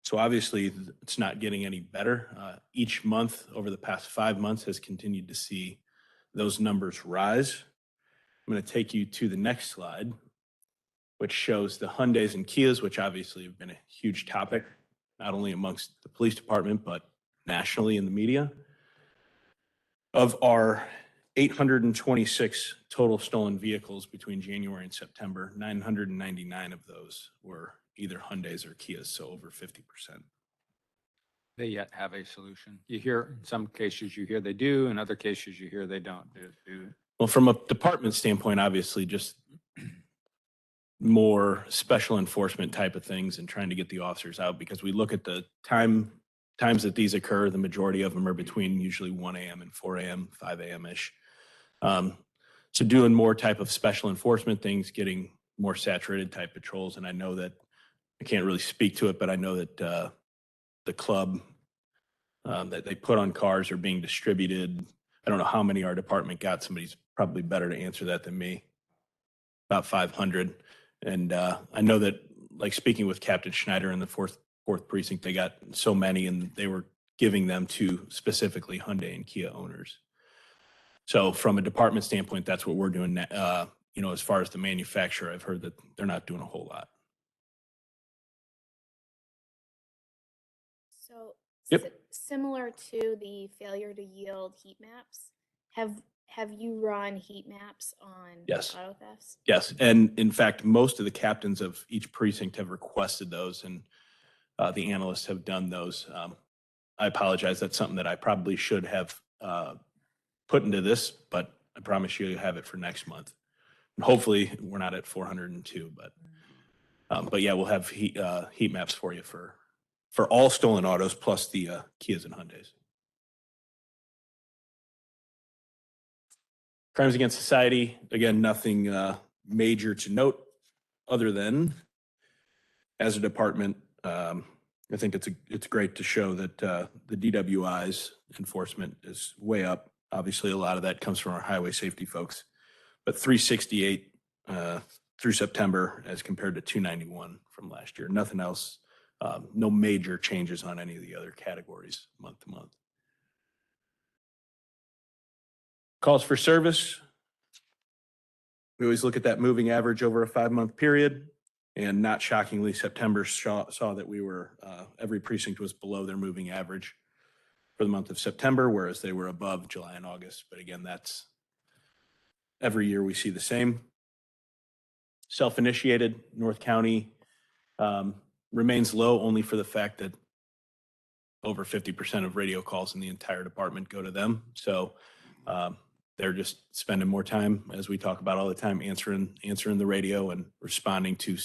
Speaker 12: So obviously, it's not getting any better. Each month over the past 5 months has continued to see those numbers rise. I'm going to take you to the next slide, which shows the Hyundais and Kias, which obviously have been a huge topic, not only amongst the police department, but nationally in the media. Of our 826 total stolen vehicles between January and September, 999 of those were either Hyundais or Kias, so over 50%.
Speaker 1: They yet have a solution. You hear, in some cases you hear they do, in other cases you hear they don't do.
Speaker 12: Well, from a department standpoint, obviously, just more special enforcement type of things and trying to get the officers out, because we look at the times that these occur, the majority of them are between usually 1 a.m. and 4 a.m., 5 a.m.-ish. So doing more type of special enforcement things, getting more saturated type patrols. And I know that, I can't really speak to it, but I know that the club that they put on cars are being distributed. I don't know how many our department got. Somebody's probably better to answer that than me. About 500. And I know that, like speaking with Captain Schneider in the fourth precinct, they got so many and they were giving them to specifically Hyundai and Kia owners. So from a department standpoint, that's what we're doing. As far as the manufacturer, I've heard that they're not doing a whole lot.
Speaker 8: So
Speaker 12: Yep.
Speaker 8: similar to the failure to yield heat maps, have you run heat maps on
Speaker 12: Yes.
Speaker 8: auto thefts?
Speaker 12: Yes, and in fact, most of the captains of each precinct have requested those, and the analysts have done those. I apologize, that's something that I probably should have put into this, but I promise you have it for next month. And hopefully, we're not at 402, but yeah, we'll have heat maps for you for all stolen autos plus the Kias and Hyundais. Crimes against society, again, nothing major to note other than as a department, I think it's great to show that the DWI's enforcement is way up. Obviously, a lot of that comes from our highway safety folks, but 368 through September as compared to 291 from last year. Nothing else, no major changes on any of the other categories month to month. Calls for service. We always look at that moving average over a 5-month period. And not shockingly, September saw that we were, every precinct was below their moving average for the month of September, whereas they were above July and August. But again, that's every year we see the same. Self-initiated, North County remains low only for the fact that over 50% of radio calls in the entire department go to them. So they're just spending more time, as we talk about all the time, answering the radio and responding to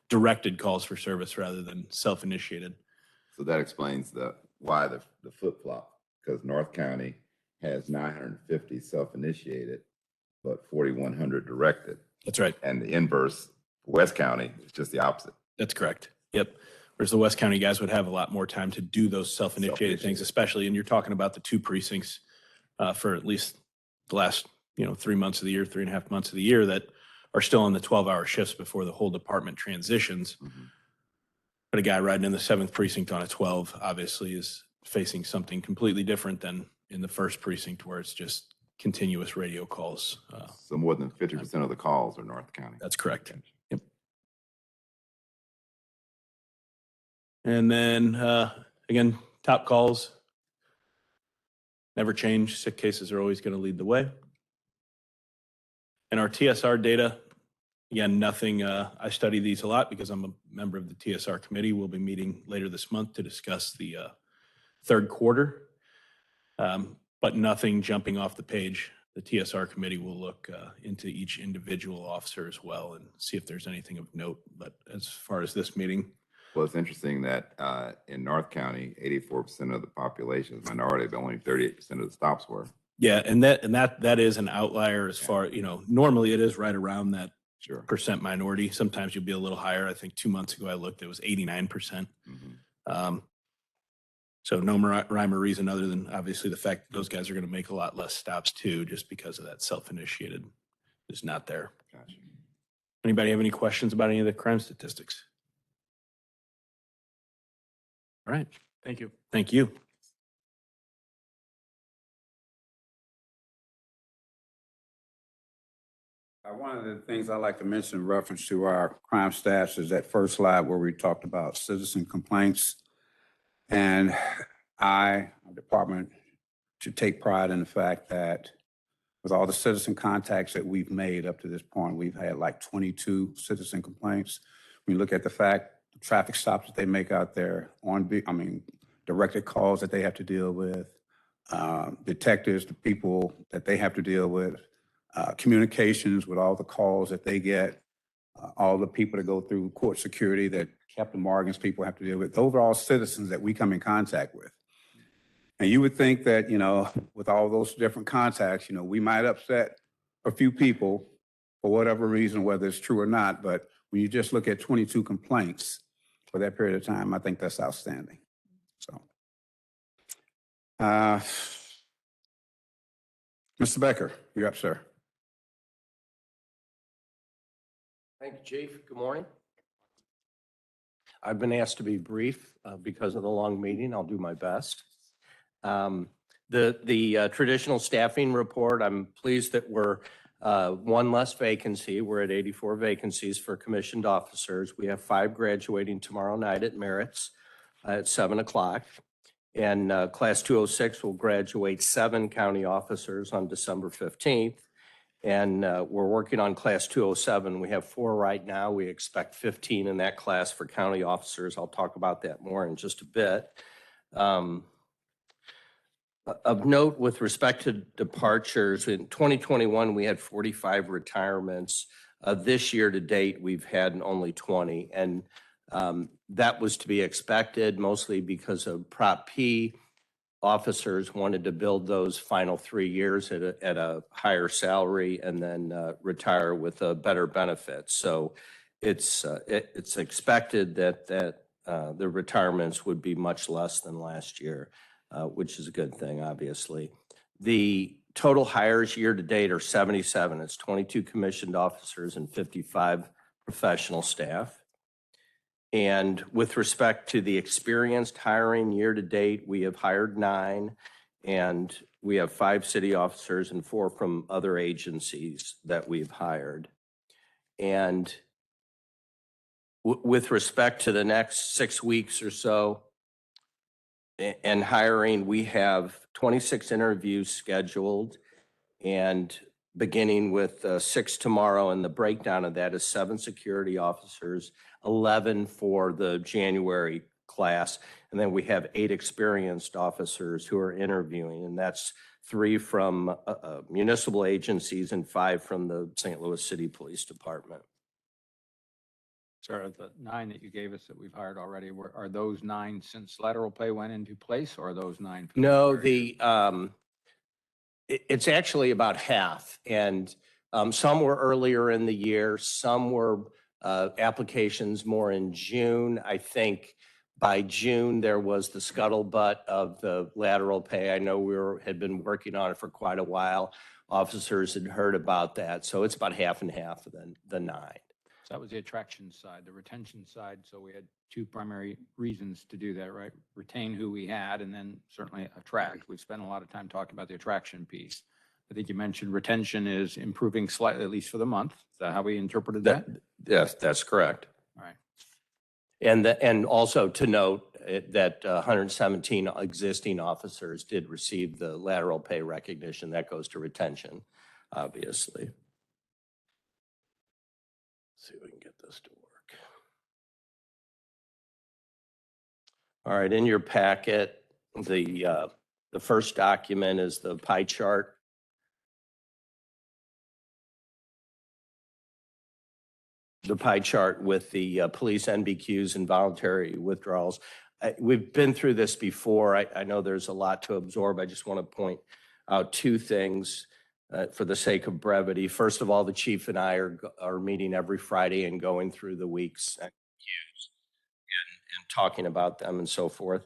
Speaker 12: directed calls for service rather than self-initiated.
Speaker 7: So that explains why the flip-flop, because North County has 950 self-initiated, but 4,100 directed.
Speaker 12: That's right.
Speaker 7: And the inverse, West County, is just the opposite.
Speaker 12: That's correct. Yep. Whereas the West County guys would have a lot more time to do those self-initiated things, especially, and you're talking about the 2 precincts for at least the last, 3 months of the year, 3.5 months of the year that are still on the 12-hour shifts before the whole department transitions.
Speaker 7: Mm-hmm.
Speaker 12: But a guy riding in the 7th precinct on a 12 obviously is facing something completely different than in the 1st precinct where it's just continuous radio calls.
Speaker 7: So more than 50% of the calls are North County.
Speaker 12: That's correct. Yep. And then, again, top calls never change. Sick cases are always going to lead the way. And our TSR data, again, nothing, I study these a lot because I'm a member of the TSR committee. We'll be meeting later this month to discuss the 3rd quarter. But nothing jumping off the page. The TSR committee will look into each individual officer as well and see if there's anything of note. But as far as this meeting,
Speaker 7: Well, it's interesting that in North County, 84% of the population is minority, but only 38% of the stops were.
Speaker 12: yeah, and that is an outlier as far, normally it is right around that
Speaker 7: Sure.
Speaker 12: percent minority. Sometimes you'll be a little higher. I think 2 months ago I looked, it was 89%.
Speaker 7: Mhm.
Speaker 12: So no rhyme or reason other than obviously the fact that those guys are going to make a lot less stops too, just because of that self-initiated is not there.
Speaker 7: Gotcha.
Speaker 12: Anybody have any questions about any of the crime statistics? All right.
Speaker 5: Thank you.
Speaker 12: Thank you.
Speaker 3: One of the things I like to mention in reference to our crime stats is that first slide where we talked about citizen complaints. And our department should take pride in the fact that with all the citizen contacts that we've made up to this point, we've had like 22 citizen complaints. When you look at the fact, the traffic stops that they make out there directed calls that they have to deal with, detectives, the people that they have to deal with, communications with all the calls that they get, all the people that go through court security that Captain Morgan's people have to deal with. Those are all citizens that we come in contact with. And you would think that, with all those different contacts, we might upset a few people for whatever reason, whether it's true or not. But when you just look at 22 complaints for that period of time, I think that's outstanding. So, Mr. Becker, you're up, sir.
Speaker 13: Thank you, Chief. Good morning. I've been asked to be brief because of the long meeting. I'll do my best. The traditional staffing report, I'm pleased that we're one less vacancy. We're at 84 vacancies for commissioned officers. We have 5 graduating tomorrow night at Merritt's at 7 o'clock. And class 206 will graduate 7 county officers on December 15th. And we're working on class 207. We have 4 right now. We expect 15 in that class for county officers. I'll talk about that more in just a bit. Of note, with respect to departures, in 2021, we had 45 retirements. This year to date, we've had only 20. And that was to be expected, mostly because of Prop P. Officers wanted to build those final 3 years at a higher salary and then retire with a better benefit. So it's expected that the retirements would be much less than last year, which is a good thing, obviously. The total hires year to date are 77. It's 22 commissioned officers and 55 professional staff. And with respect to the experienced hiring year to date, we have hired 9, and we have 5 city officers and 4 from other agencies that we've hired. And with respect to the next 6 weeks or so and hiring, we have 26 interviews scheduled, and beginning with 6 tomorrow, and the breakdown of that is 7 security officers, 11 for the January class. And then we have 8 experienced officers who are interviewing, and that's 3 from municipal agencies and 5 from the St. Louis City Police Department.
Speaker 1: Sir, the 9 that you gave us that we've hired already, are those 9 since lateral pay went into place, or are those 9? for
Speaker 13: No,
Speaker 1: entire year?
Speaker 13: it's actually about half. And some were earlier in the year, some were applications more in June. I think by June, there was the scuttlebutt of the lateral pay. I know had been working on it for quite a while. Officers had heard about that. So it's about half and half of the 9.
Speaker 1: So that was the attraction side. The retention side, so we had 2 primary reasons to do that, right? Retain who we had, and then certainly attract. We've spent a lot of time talking about the attraction piece. I think you mentioned retention is improving slightly, at least for the month. Is that how we interpreted that?
Speaker 13: Yes, that's correct.
Speaker 1: All right.
Speaker 13: And also to note that 117 existing officers did receive the lateral pay recognition. That goes to retention, obviously. See if we can get this to work. All right, in your packet, the first document is the pie chart. The pie chart with the police NBQs and voluntary withdrawals. We've been through this before. I know there's a lot to absorb. I just want to point out 2 things. For the sake of brevity. First of all, the chief and I are meeting every Friday and going through the week's and talking about them and so forth.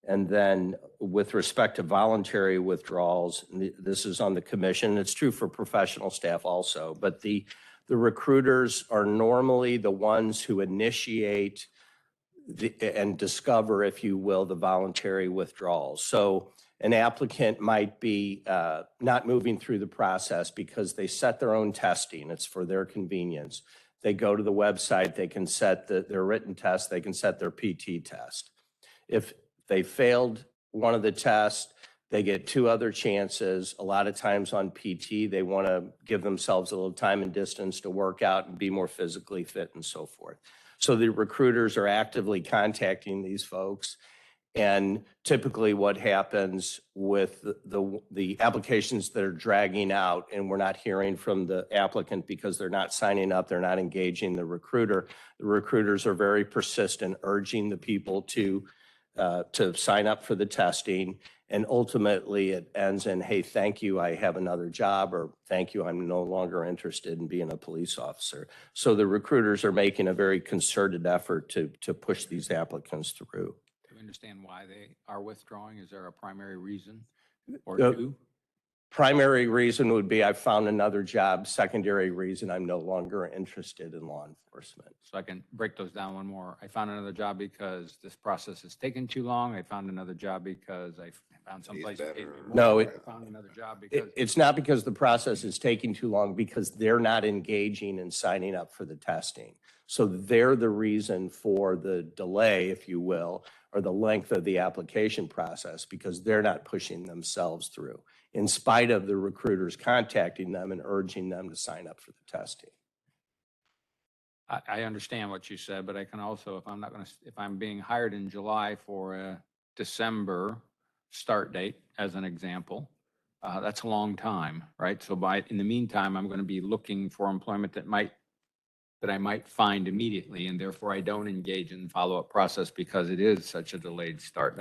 Speaker 13: And then with respect to voluntary withdrawals, this is on the commission. It's true for professional staff also, but the recruiters are normally the ones who initiate and discover, if you will, the voluntary withdrawals. So an applicant might be not moving through the process because they set their own testing. It's for their convenience. They go to the website, they can set their written test, they can set their PT test. If they failed one of the tests, they get 2 other chances. A lot of times on PT, they want to give themselves a little time and distance to work out and be more physically fit and so forth. So the recruiters are actively contacting these folks. And typically what happens with the applications that are dragging out and we're not hearing from the applicant because they're not signing up, they're not engaging the recruiter. The recruiters are very persistent, urging the people to sign up for the testing. And ultimately it ends in, hey, thank you, I have another job, or thank you, I'm no longer interested in being a police officer. So the recruiters are making a very concerted effort to push these applicants through.
Speaker 1: Understand why they are withdrawing? Is there a primary reason or
Speaker 13: Uh,
Speaker 1: 2?
Speaker 13: Primary reason would be I found another job. Secondary reason, I'm no longer interested in law enforcement.
Speaker 1: So I can break those down one more. I found another job because this process has taken too long. I found another job because I found someplace that paid me more.
Speaker 13: No,
Speaker 1: I found another job because
Speaker 13: It's not because the process is taking too long, because they're not engaging and signing up for the testing. So they're the reason for the delay, if you will, or the length of the application process, because they're not pushing themselves through, in spite of the recruiters contacting them and urging them to sign up for the testing.
Speaker 1: I understand what you said, but I can also, if I'm being hired in July for a December start date, as an example, that's a long time, right? So in the meantime, I'm going to be looking for employment that I might find immediately, and therefore I don't engage in the follow-up process because it is such a delayed start.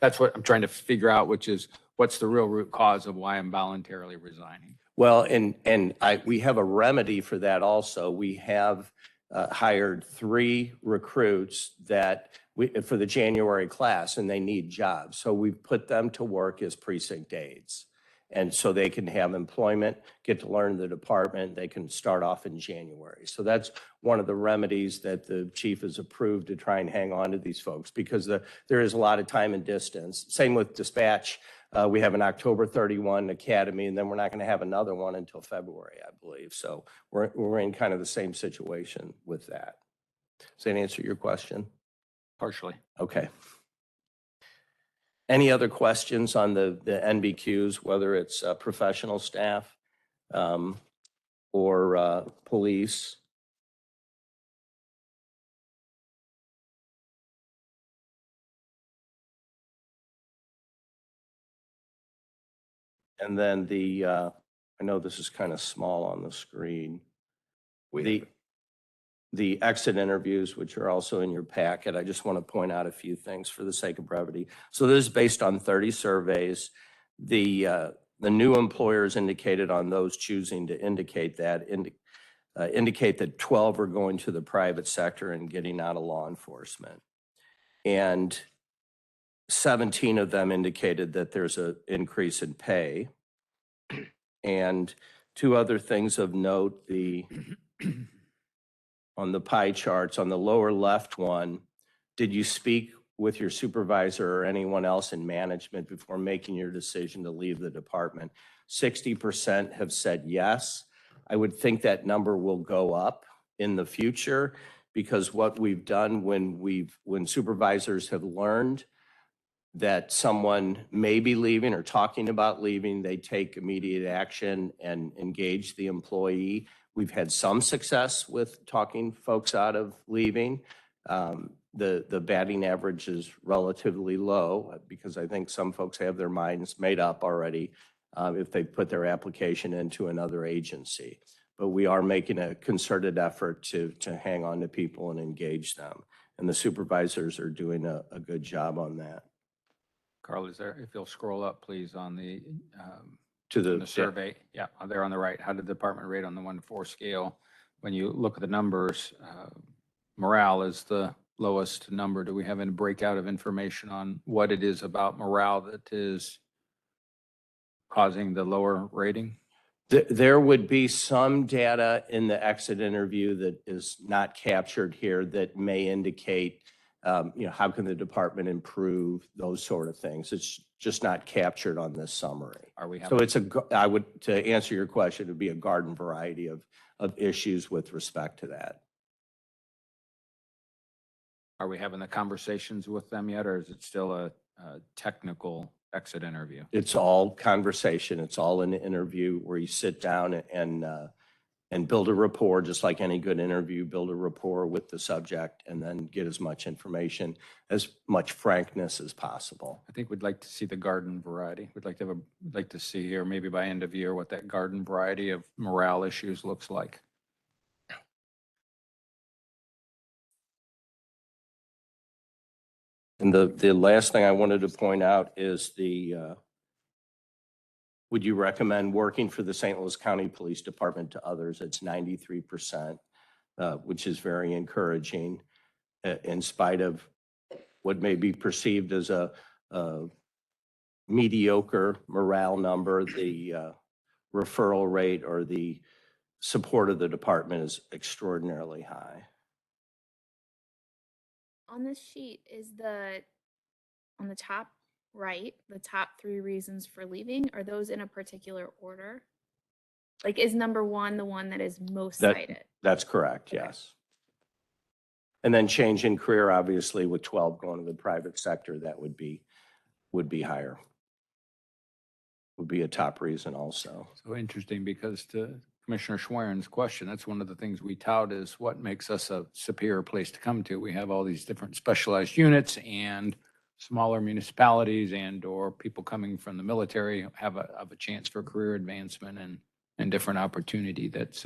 Speaker 1: That's what I'm trying to figure out, which is what's the real root cause of why I'm voluntarily resigning.
Speaker 13: Well, we have a remedy for that also. We have hired 3 recruits for the January class, and they need jobs. So we've put them to work as precinct aides. And so they can have employment, get to learn the department, they can start off in January. So that's one of the remedies that the chief has approved to try and hang on to these folks, because there is a lot of time and distance. Same with dispatch. We have an October 31 academy, and then we're not going to have another one until February, I believe. So we're in kind of the same situation with that. Does that answer your question?
Speaker 1: Partially.
Speaker 13: Okay. Any other questions on the NBQs, whether it's professional staff or police? And then I know this is kind of small on the screen. The exit interviews, which are also in your packet, I just want to point out a few things for the sake of brevity. So this is based on 30 surveys. The new employers indicated on those choosing to indicate that 12 are going to the private sector and getting out of law enforcement. And 17 of them indicated that there's an increase in pay. And two other things of note, on the pie charts, on the lower left one, did you speak with your supervisor or anyone else in management before making your decision to leave the department? 60% have said yes. I would think that number will go up in the future because what we've done when supervisors have learned that someone may be leaving or talking about leaving, they take immediate action and engage the employee. We've had some success with talking folks out of leaving. The batting average is relatively low because I think some folks have their minds made up already if they put their application into another agency. But we are making a concerted effort to hang on to people and engage them. And the supervisors are doing a good job on that.
Speaker 1: Carl, is there, if you'll scroll up, please, on the,
Speaker 13: To
Speaker 1: on the survey. Yeah, there on the right. How did the department rate on the 1 to 4 scale? When you look at the numbers, morale is the lowest number. Do we have any breakout of information on what it is about morale that is causing the lower rating?
Speaker 13: There would be some data in the exit interview that is not captured here that may indicate, how can the department improve, those sort of things. It's just not captured on this summary.
Speaker 1: Are we
Speaker 13: So
Speaker 1: having,
Speaker 13: to answer your question, it'd be a garden variety of issues with respect to that.
Speaker 1: are we having the conversations with them yet, or is it still a technical exit interview?
Speaker 13: It's all conversation. It's all an interview where you sit down and build a rapport, just like any good interview, build a rapport with the subject and then get as much information, as much frankness as possible.
Speaker 1: I think we'd like to see the garden variety. We'd like to see here, maybe by end of year, what that garden variety of morale issues looks like.
Speaker 13: And the last thing I wanted to point out is would you recommend working for the St. Louis County Police Department to others? It's 93%, which is very encouraging in spite of what may be perceived as a mediocre morale number. The referral rate or the support of the department is extraordinarily high.
Speaker 8: On this sheet is on the top right, the top 3 reasons for leaving, are those in a particular order? Like, is number 1 the one that is most cited?
Speaker 13: That's correct, yes. And then change in career, obviously, with 12 going to the private sector, that would be higher. Would be a top reason also.
Speaker 1: So interesting, because to Commissioner Schweren's question, that's one of the things we tout is what makes us a superior place to come to. We have all these different specialized units and smaller municipalities and or people coming from the military have a chance for career advancement and different opportunity that's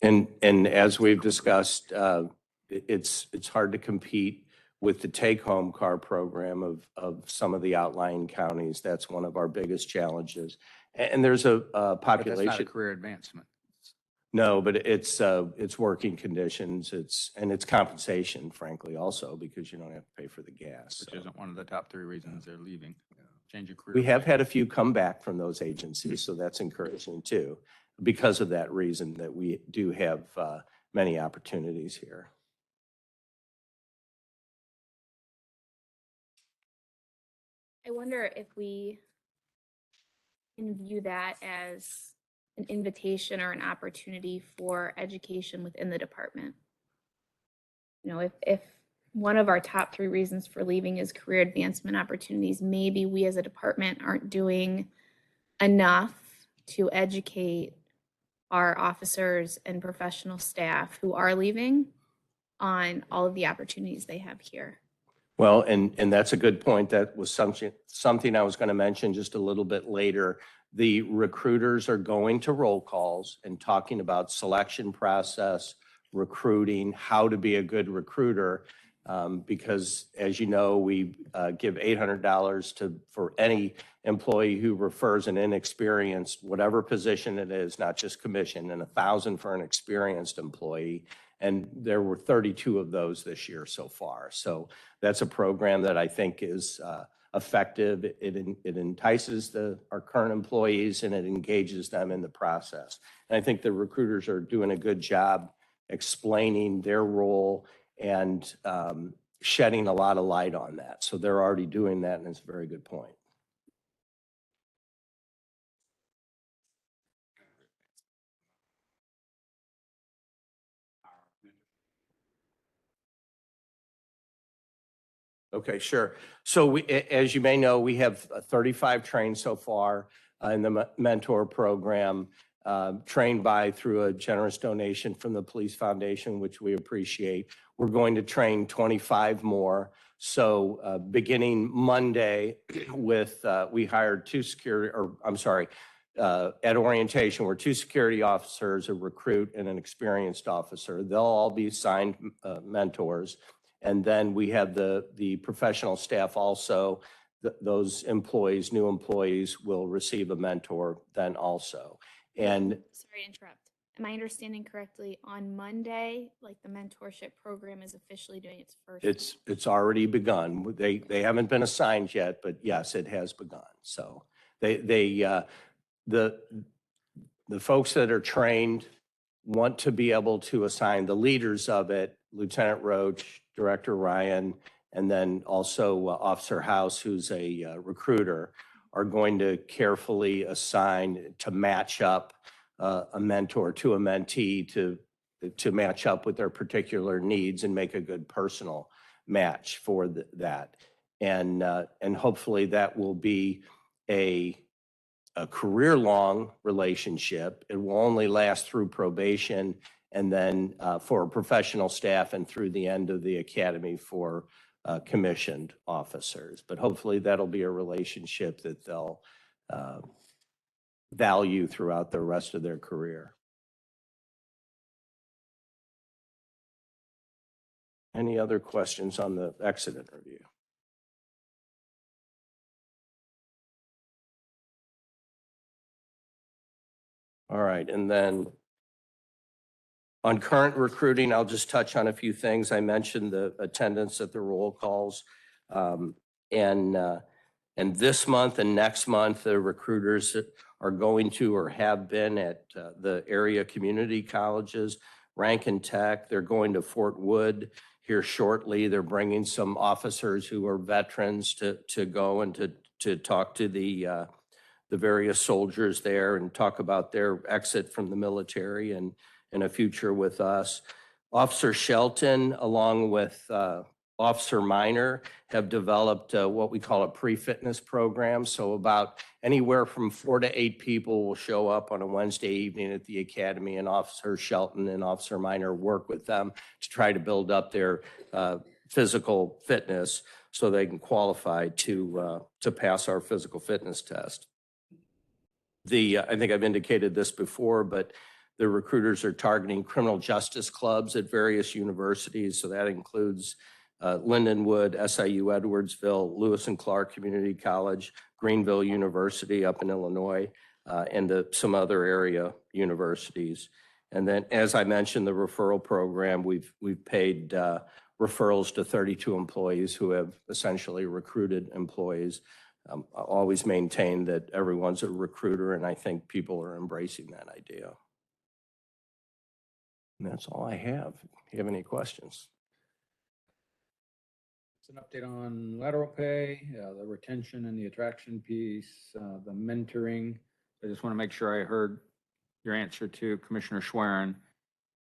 Speaker 13: And as we've discussed, it's hard to compete with the take-home car program of some of the outlying counties. That's one of our biggest challenges. And there's a
Speaker 1: but that's
Speaker 13: population.
Speaker 1: not a career advancement.
Speaker 13: No, but it's working conditions. It's compensation, frankly, also because you don't have to pay for the gas.
Speaker 1: Which isn't one of the top 3 reasons they're leaving. Change your career.
Speaker 13: We have had a few come back from those agencies, so that's encouraging too. Because of that reason that we do have many opportunities here.
Speaker 8: I wonder if we can view that as an invitation or an opportunity for education within the department. You know, if one of our top 3 reasons for leaving is career advancement opportunities, maybe we as a department aren't doing enough to educate our officers and professional staff who are leaving on all of the opportunities they have here.
Speaker 13: Well, and that's a good point. That was something I was going to mention just a little bit later. The recruiters are going to roll calls and talking about selection process, recruiting, how to be a good recruiter. Because as you know, we give $800 for any employee who refers an inexperienced, whatever position it is, not just commission, and $1,000 for an experienced employee. And there were 32 of those this year so far. So that's a program that I think is effective. It entices our current employees and it engages them in the process. And I think the recruiters are doing a good job explaining their role and shedding a lot of light on that. So they're already doing that, and it's a very good point. Okay, sure. So as you may know, we have 35 trained so far in the mentor program, trained through a generous donation from the Police Foundation, which we appreciate. We're going to train 25 more. So beginning Monday we hired at orientation, we're 2 security officers, a recruit, and an experienced officer. They'll all be assigned mentors. And then we have the professional staff also. Those employees, new employees, will receive a mentor then also. And
Speaker 8: Sorry to interrupt. Am I understanding correctly? On Monday, like the mentorship program is officially doing its first.
Speaker 13: it's already begun. They haven't been assigned yet, but yes, it has begun. So the folks that are trained want to be able to assign the leaders of it, Lieutenant Roach, Director Ryan, and then also Officer House, who's a recruiter, are going to carefully assign to match up a mentor to a mentee to match up with their particular needs and make a good personal match for that. And hopefully that will be a career-long relationship. It will only last through probation and then for professional staff and through the end of the academy for commissioned officers. But hopefully that'll be a relationship that they'll value throughout the rest of their career. Any other questions on the exit interview? All right, and then on current recruiting, I'll just touch on a few things. I mentioned the attendance at the roll calls. And this month and next month, the recruiters are going to or have been at the area community colleges, Rankin Tech. They're going to Fort Wood here shortly. They're bringing some officers who are veterans to go and to talk to the various soldiers there and talk about their exit from the military and a future with us. Officer Shelton, along with Officer Minor, have developed what we call a pre-fitness program. So about anywhere from 4 to 8 people will show up on a Wednesday evening at the academy, and Officer Shelton and Officer Minor work with them to try to build up their physical fitness so they can qualify to pass our physical fitness test. I think I've indicated this before, but the recruiters are targeting criminal justice clubs at various universities. So that includes Lindenwood, SIU Edwardsville, Lewis and Clark Community College, Greenville University up in Illinois, and some other area universities. And then, as I mentioned, the referral program, we've paid referrals to 32 employees who have essentially recruited employees. I always maintain that everyone's a recruiter, and I think people are embracing that idea. And that's all I have. If you have any questions.
Speaker 1: It's an update on lateral pay, the retention and the attraction piece, the mentoring. I just want to make sure I heard your answer to Commissioner Schwerin.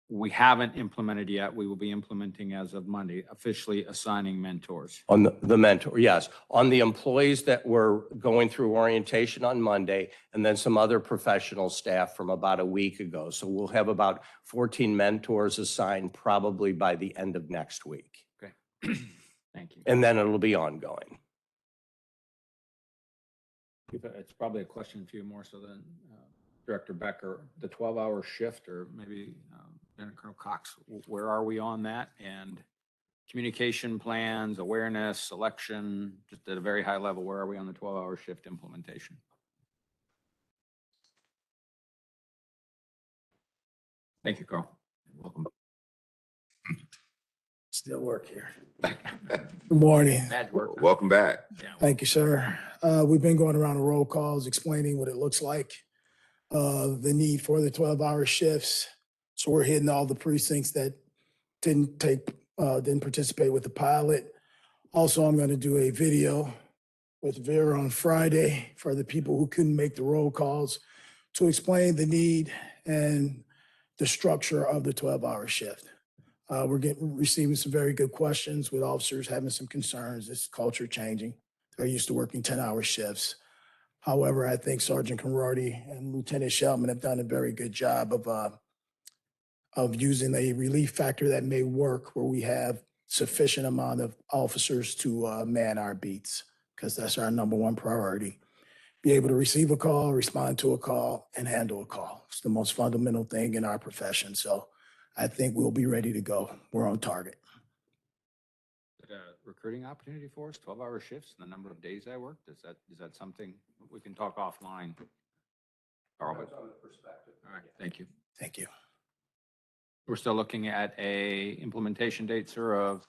Speaker 1: We haven't implemented yet. We will be implementing as of Monday, officially assigning mentors.
Speaker 13: On the mentor, yes. On the employees that were going through orientation on Monday, and then some other professional staff from about a week ago. So we'll have about 14 mentors assigned probably by the end of next week.
Speaker 1: Okay. Thank you.
Speaker 13: and then it'll be ongoing.
Speaker 1: It's probably a question for you more so than Director Becker, the 12-hour shift, or maybe Lieutenant Colonel Cox, where are we on that? And communication plans, awareness, selection, just at a very high level, where are we on the 12-hour shift implementation? Thank you, Carl. Welcome.
Speaker 14: Still work here. Good morning.
Speaker 1: Bad work.
Speaker 7: Welcome back.
Speaker 14: Thank you, sir. We've been going around the roll calls, explaining what it looks like, the need for the 12-hour shifts. So we're hitting all the precincts that didn't participate with the pilot. Also, I'm going to do a video with Vera on Friday for the people who couldn't make the roll calls to explain the need and the structure of the 12-hour shift. We're receiving some very good questions with officers having some concerns. It's culture changing. They're used to working 10-hour shifts. However, I think Sergeant Conradi and Lieutenant Shelman have done a very good job of using a relief factor that may work where we have sufficient amount of officers to man our beats, because that's our number one priority. Be able to receive a call, respond to a call, and handle a call. It's the most fundamental thing in our profession. So I think we'll be ready to go. We're on target.
Speaker 1: Is it a recruiting opportunity for us, 12-hour shifts, the number of days I worked? Is that something we can talk offline? Carl, but- All right, thank you.
Speaker 14: Thank you.
Speaker 1: We're still looking at a implementation date, sir, of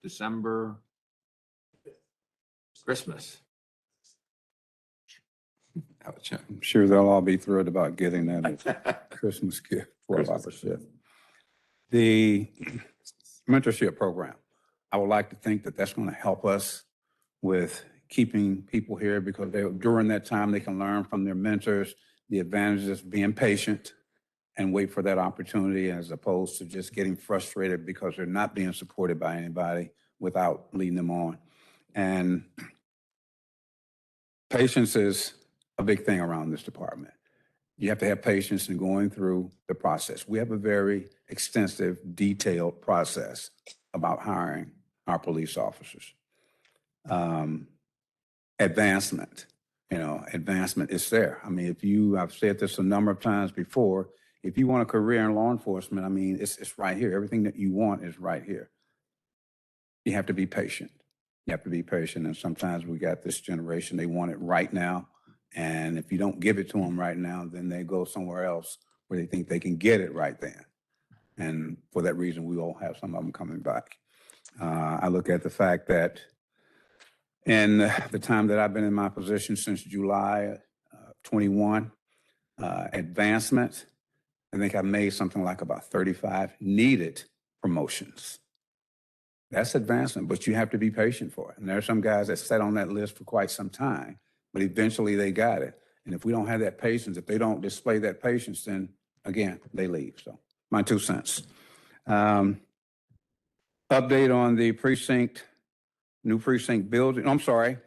Speaker 1: December, Christmas.
Speaker 3: Ouch. I'm sure they'll all be thrilled about getting that Christmas gift, 12-hour shift. The mentorship program, I would like to think that that's going to help us with keeping people here, because during that time, they can learn from their mentors the advantages of being patient and wait for that opportunity, as opposed to just getting frustrated because they're not being supported by anybody without leading them on. And patience is a big thing around this department. You have to have patience in going through the process. We have a very extensive, detailed process about hiring our police officers. Advancement, advancement is there. I mean, I've said this a number of times before, if you want a career in law enforcement, I mean, it's right here. Everything that you want is right here. You have to be patient. You have to be patient. And sometimes we got this generation, they want it right now. And if you don't give it to them right now, then they go somewhere else where they think they can get it right then. And for that reason, we all have some of them coming back. I look at the fact that in the time that I've been in my position since July 21, advancement, I think I made something like about 35 needed promotions. That's advancement, but you have to be patient for it. And there are some guys that sat on that list for quite some time, but eventually they got it. And if we don't have that patience, if they don't display that patience, then again, they leave. So my 2 cents. Update on the new precinct building. I'm sorry.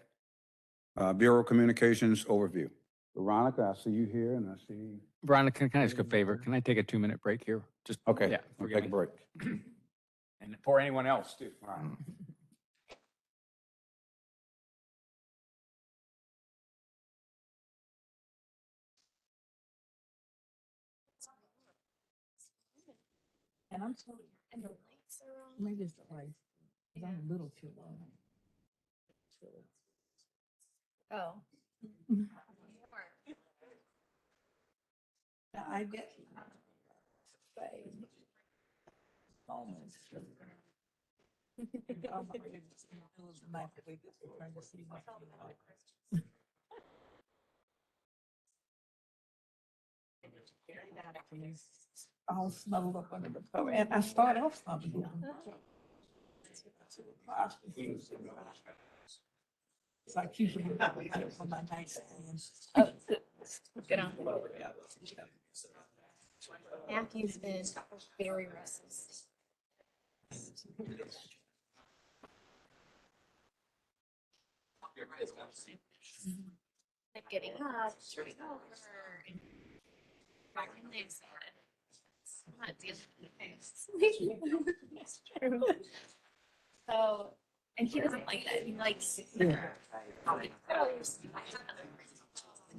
Speaker 3: Bureau of Communications overview. Veronica, I see you here and I see.
Speaker 1: Veronica, can I ask a favor? Can I take a 2-minute break here? Just,
Speaker 3: Okay,
Speaker 1: yeah,
Speaker 3: we'll
Speaker 1: forgive
Speaker 3: take a
Speaker 1: me.
Speaker 3: break.
Speaker 1: And for anyone else too. All right.
Speaker 9: And I'm so, and the lights are on. Maybe it's the lights, 'cause I'm a little too low. Oh. I get. All snuggled up under the cover, and I start off something. So I keep it on my nightstand.
Speaker 8: Oh, good on. Matthew's been very restless. Like getting up, turning over, and my legs are not dealing with things. It's true. So And he doesn't like that. He likes.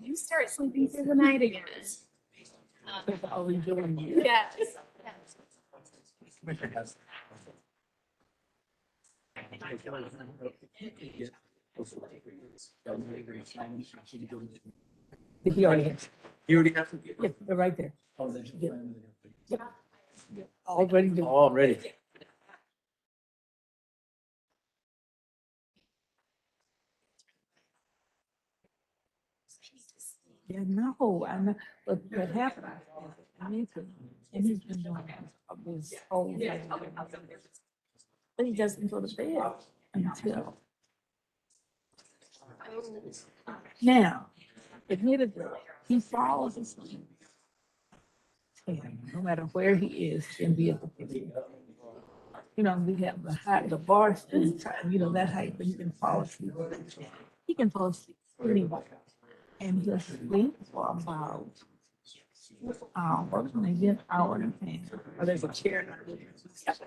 Speaker 8: You start sleeping through the night again. Yes.
Speaker 9: He already has.
Speaker 12: You already have to.
Speaker 9: Yeah, they're right there. Yeah. Already. do-
Speaker 12: Already.
Speaker 9: Yeah, no, I know, but what happened? I need to, and he's been doing this whole life. But he doesn't go to bed until. Now, admittedly, he falls asleep. And no matter where he is, can be at the video. You know, we have the bar stool time, you know, that height, but you can fall asleep. He can fall asleep anywhere. And just sleep for about hours, maybe an hour and a half. Or there's a chair.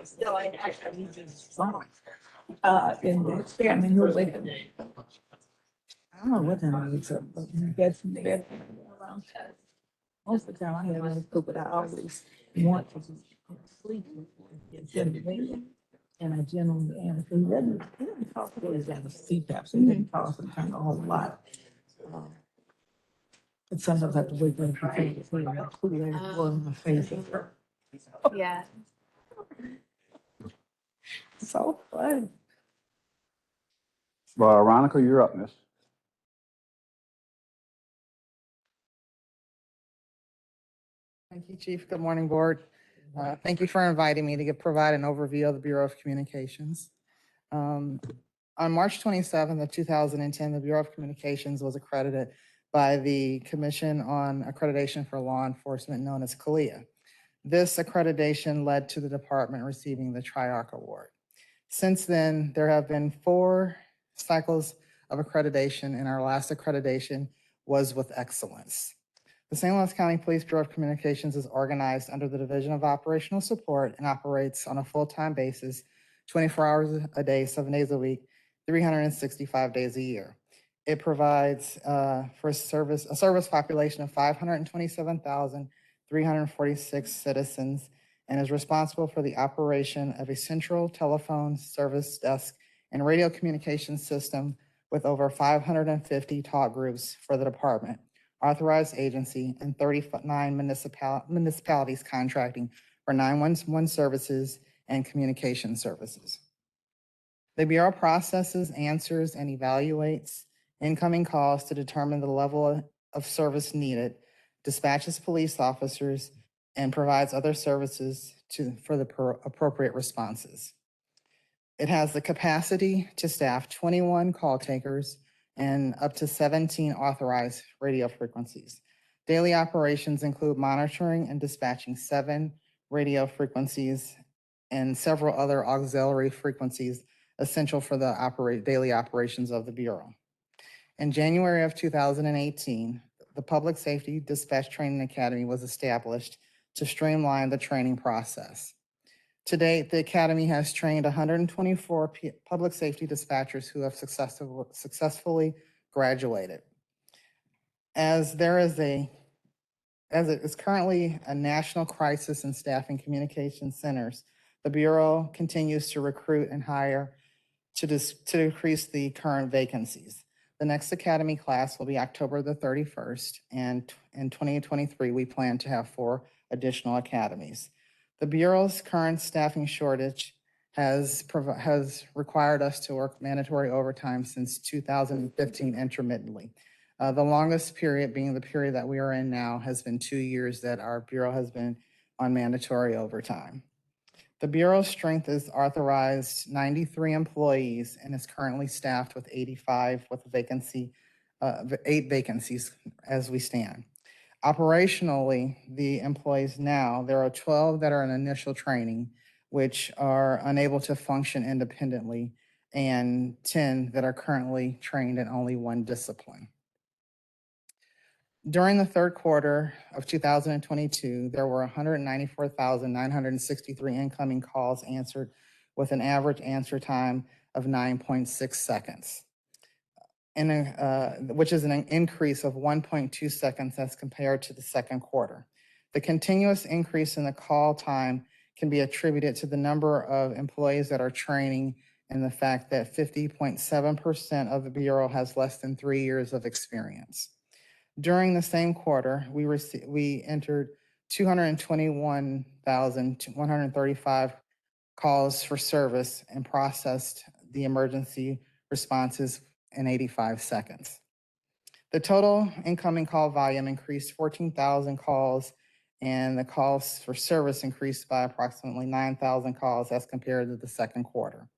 Speaker 9: Still, I actually just saw in that chair, I mean, he'll wake up. I don't know what time he wakes up, but he gets in bed around 10. Most of the time, I have to cook, but I always want to sleep before he gets in the bed. And I generally am. So he doesn't talk to his CPAP, so he doesn't talk sometimes a whole lot. And sometimes I have to wake up before the food, that food is blowing in my face.
Speaker 8: Yeah.
Speaker 9: So fun.
Speaker 3: Well, Veronica, you're up, miss.
Speaker 15: Thank you, Chief. Good morning, Board. Thank you for inviting me to provide an overview of the Bureau of Communications. On March 27th of 2010, the Bureau of Communications was accredited by the Commission on Accreditation for Law Enforcement, known as CALIA. This accreditation led to the department receiving the TRIARC Award. Since then, there have been 4 cycles of accreditation, and our last accreditation was with excellence. The St. Louis County Police Bureau of Communications is organized under the Division of Operational Support and operates on a full-time basis, 24 hours a day, 7 days a week, 365 days a year. It provides for a service population of 527,346 citizens and is responsible for the operation of a central telephone service desk and radio communication system with over 550 talk groups for the department, authorized agency, and 39 municipalities contracting for 911 services and communication services. The Bureau processes, answers, and evaluates incoming calls to determine the level of service needed, dispatches police officers, and provides other services for the appropriate responses. It has the capacity to staff 21 call takers and up to 17 authorized radio frequencies. Daily operations include monitoring and dispatching 7 radio frequencies and several other auxiliary frequencies essential for the daily operations of the Bureau. In January of 2018, the Public Safety Dispatch Training Academy was established to streamline the training process. To date, the Academy has trained 124 public safety dispatchers who have successfully graduated. As it is currently a national crisis in staffing communication centers, the Bureau continues to recruit and hire to decrease the current vacancies. The next Academy class will be October the 31st, and in 2023, we plan to have 4 additional academies. The Bureau's current staffing shortage has required us to work mandatory overtime since 2015 intermittently. The longest period being the period that we are in now has been 2 years that our Bureau has been on mandatory overtime. The Bureau's strength is authorized 93 employees and is currently staffed with 85 with 8 vacancies as we stand. Operationally, the employees now, there are 12 that are in initial training, which are unable to function independently, and 10 that are currently trained in only 1 discipline. During the third quarter of 2022, there were 194,963 incoming calls answered with an average answer time of 9.6 seconds. Which is an increase of 1.2 seconds as compared to the second quarter. The continuous increase in the call time can be attributed to the number of employees that are training and the fact that 50.7% of the Bureau has less than 3 years of experience. During the same quarter, we entered 221,135 calls for service and processed the emergency responses in 85 seconds. The total incoming call volume increased 14,000 calls, and the calls for service increased by approximately 9,000 calls as compared to the second quarter.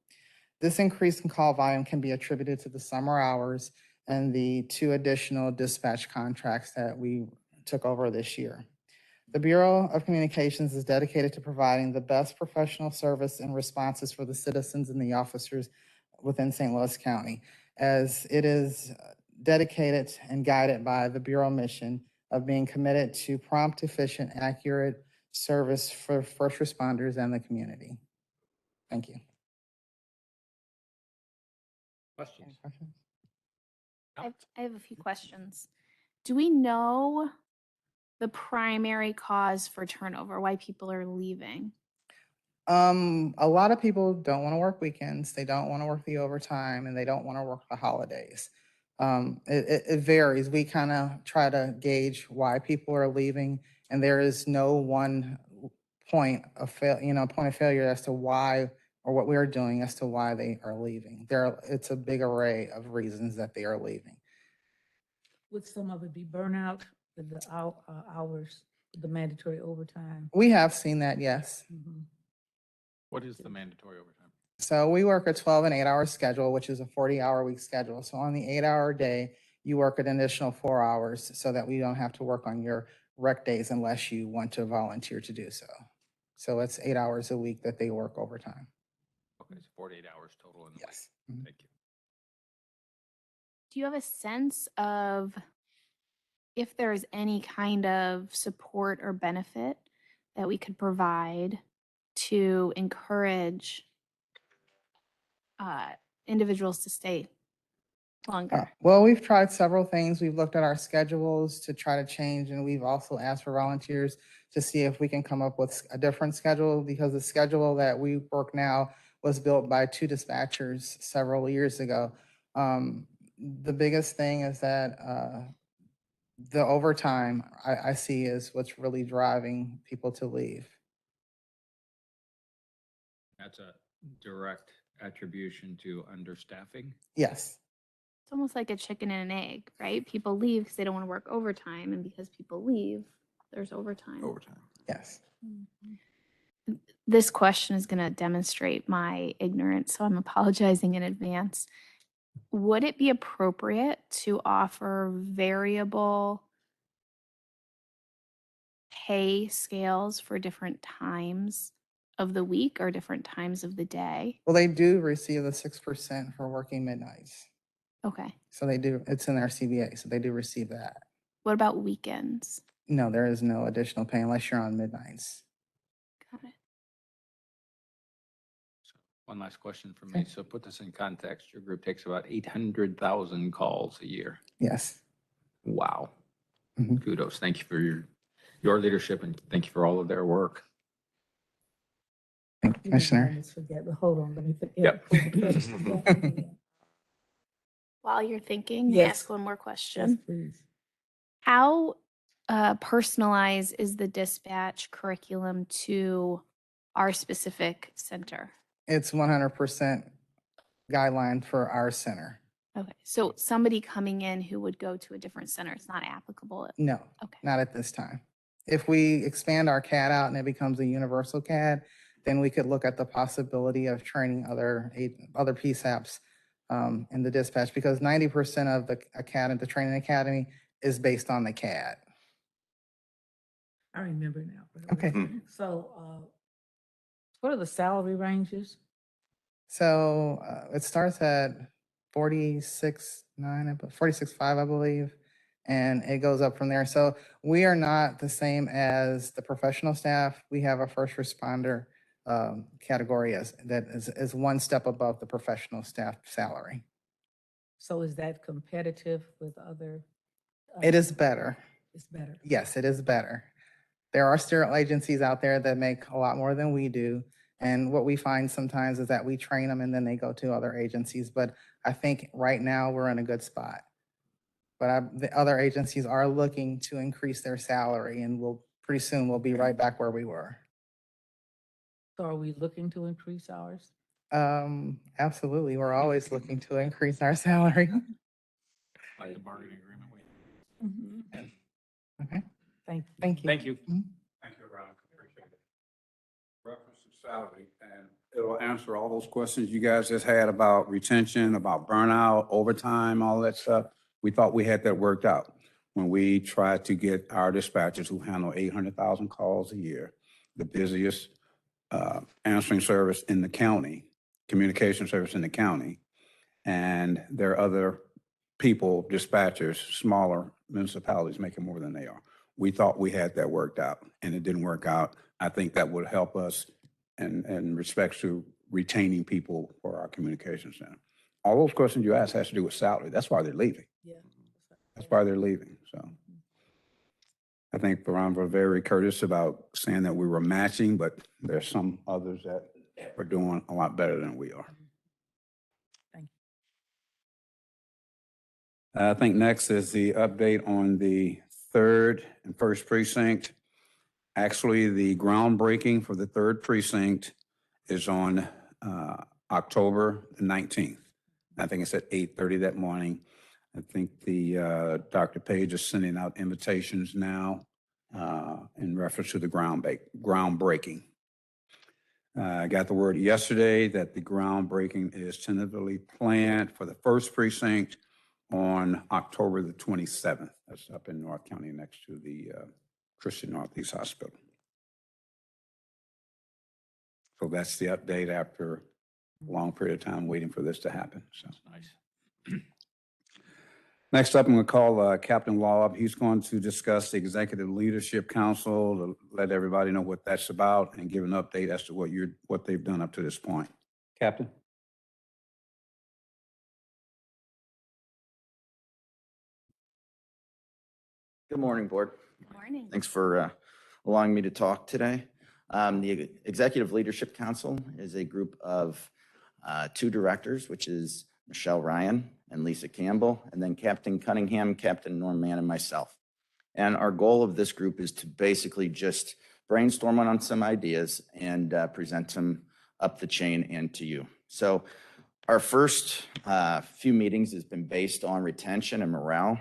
Speaker 15: This increase in call volume can be attributed to the summer hours and the 2 additional dispatch contracts that we took over this year. The Bureau of Communications is dedicated to providing the best professional service and responses for the citizens and the officers within St. Louis County, as it is dedicated and guided by the Bureau mission of being committed to prompt, efficient, accurate service for first responders and the community. Thank you.
Speaker 1: Questions?
Speaker 8: I have a few questions. Do we know the primary cause for turnover, why people are leaving?
Speaker 15: A lot of people don't want to work weekends. They don't want to work the overtime, and they don't want to work the holidays. It varies. We kind of try to gauge why people are leaving, and there is no one point of failure as to why or what we are doing as to why they are leaving. It's a big array of reasons that they are leaving.
Speaker 9: Would some of it be burnout with the hours, the mandatory overtime?
Speaker 15: We have seen that, yes.
Speaker 1: What is the mandatory overtime?
Speaker 15: So we work a 12 and 8-hour schedule, which is a 40-hour week schedule. So on the 8-hour day, you work an additional 4 hours so that we don't have to work on your rec days unless you want to volunteer to do so. So it's 8 hours a week that they work overtime.
Speaker 1: Okay, it's 48 hours total in the
Speaker 15: Yes.
Speaker 1: week. Thank you.
Speaker 8: Do you have a sense of if there's any kind of support or benefit that we could provide to encourage individuals to stay longer?
Speaker 15: Well, we've tried several things. We've looked at our schedules to try to change, and we've also asked for volunteers to see if we can come up with a different schedule, because the schedule that we work now was built by 2 dispatchers several years ago. The biggest thing is that the overtime I see is what's really driving people to leave.
Speaker 1: That's a direct attribution to understaffing.
Speaker 15: Yes.
Speaker 8: It's almost like a chicken and an egg, right? People leave because they don't want to work overtime, and because people leave, there's overtime.
Speaker 15: Yes.
Speaker 8: This question is going to demonstrate my ignorance, so I'm apologizing in advance. Would it be appropriate to offer variable pay scales for different times of the week or different times of the day?
Speaker 15: Well, they do receive the 6% for working midnights.
Speaker 8: Okay.
Speaker 15: So they do, it's in their CBA, so they do receive that.
Speaker 8: What about weekends?
Speaker 15: No, there is no additional pay unless you're on midnights.
Speaker 8: Got it.
Speaker 1: One last question from me. So put this in context. Your group takes about 800,000 calls a year.
Speaker 15: Yes.
Speaker 1: Wow.
Speaker 15: Mhm.
Speaker 1: Kudos. Thank you for your leadership, and thank you for all of their work.
Speaker 15: Thank you, Commissioner.
Speaker 9: I just forget, but hold on, let me forget.
Speaker 8: While you're thinking,
Speaker 9: Yes.
Speaker 8: ask one more
Speaker 9: Yes,
Speaker 8: question.
Speaker 9: please.
Speaker 8: How personalized is the dispatch curriculum to our specific center?
Speaker 15: It's 100% guideline for our center.
Speaker 8: Okay, so somebody coming in who would go to a different center, it's not applicable.
Speaker 15: No,
Speaker 8: Okay.
Speaker 15: not at this time. If we expand our CAD out and it becomes a universal CAD, then we could look at the possibility of training other PSAPs in the dispatch, because 90% of the academy, the training academy, is based on the CAD.
Speaker 9: I remember now.
Speaker 15: Okay.
Speaker 9: So, what are the salary ranges?
Speaker 15: So it starts at 46.5, I believe, and it goes up from there. So we are not the same as the professional staff. We have a first responder category that is one step above the professional staff salary.
Speaker 9: So is that competitive with other?
Speaker 15: It is better.
Speaker 9: It's better.
Speaker 15: Yes, it is better. There are still agencies out there that make a lot more than we do. And what we find sometimes is that we train them and then they go to other agencies. But I think right now we're in a good spot. But the other agencies are looking to increase their salary and pretty soon we'll be right back where we were.
Speaker 9: So are we looking to increase ours?
Speaker 15: Absolutely. We're always looking to increase our salary.
Speaker 12: Like the bargaining agreement.
Speaker 15: Okay.
Speaker 9: Thank you.
Speaker 15: Thank you.
Speaker 1: Thank you.
Speaker 3: Thank you, Ron. Appreciate it. Reference to salary, and it'll answer all those questions you guys just had about retention, about burnout, overtime, all that stuff. We thought we had that worked out when we tried to get our dispatchers who handle 800,000 calls a year, the busiest answering service in the county, communication service in the county, and there are other people, dispatchers, smaller municipalities making more than they are. We thought we had that worked out, and it didn't work out. I think that would help us in respects to retaining people for our communication center. All those questions you asked has to do with salary. That's why they're leaving.
Speaker 9: Yeah.
Speaker 3: That's why they're leaving. So I think Baron was very courteous about saying that we were matching, but there's some others that are doing a lot better than we are.
Speaker 9: Thank
Speaker 3: I think next is the update on the 3rd and 1st precinct. Actually, the groundbreaking for the 3rd precinct is on October the 19th. I think it's at 8:30 that morning. I think the Dr. Page is sending out invitations now in reference to the groundbreaking. I got the word yesterday that the groundbreaking is tentatively planned for the 1st precinct on October the 27th. That's up in North County next to the Christian Northeast Hospital. So that's the update after a long period of time waiting for this to happen. So nice. Next up, I'm going to call Captain Law up. He's going to discuss the Executive Leadership Council to let everybody know what that's about and give an update as to what they've done up to this point. Captain.
Speaker 16: Good morning, Board.
Speaker 8: Good morning.
Speaker 16: Thanks for allowing me to talk today. The Executive Leadership Council is a group of 2 directors, which is Michelle Ryan and Lisa Campbell, and then Captain Cunningham, Captain Norman, and myself. And our goal of this group is to basically just brainstorm on some ideas and present them up the chain and to you. So our first few meetings has been based on retention and morale.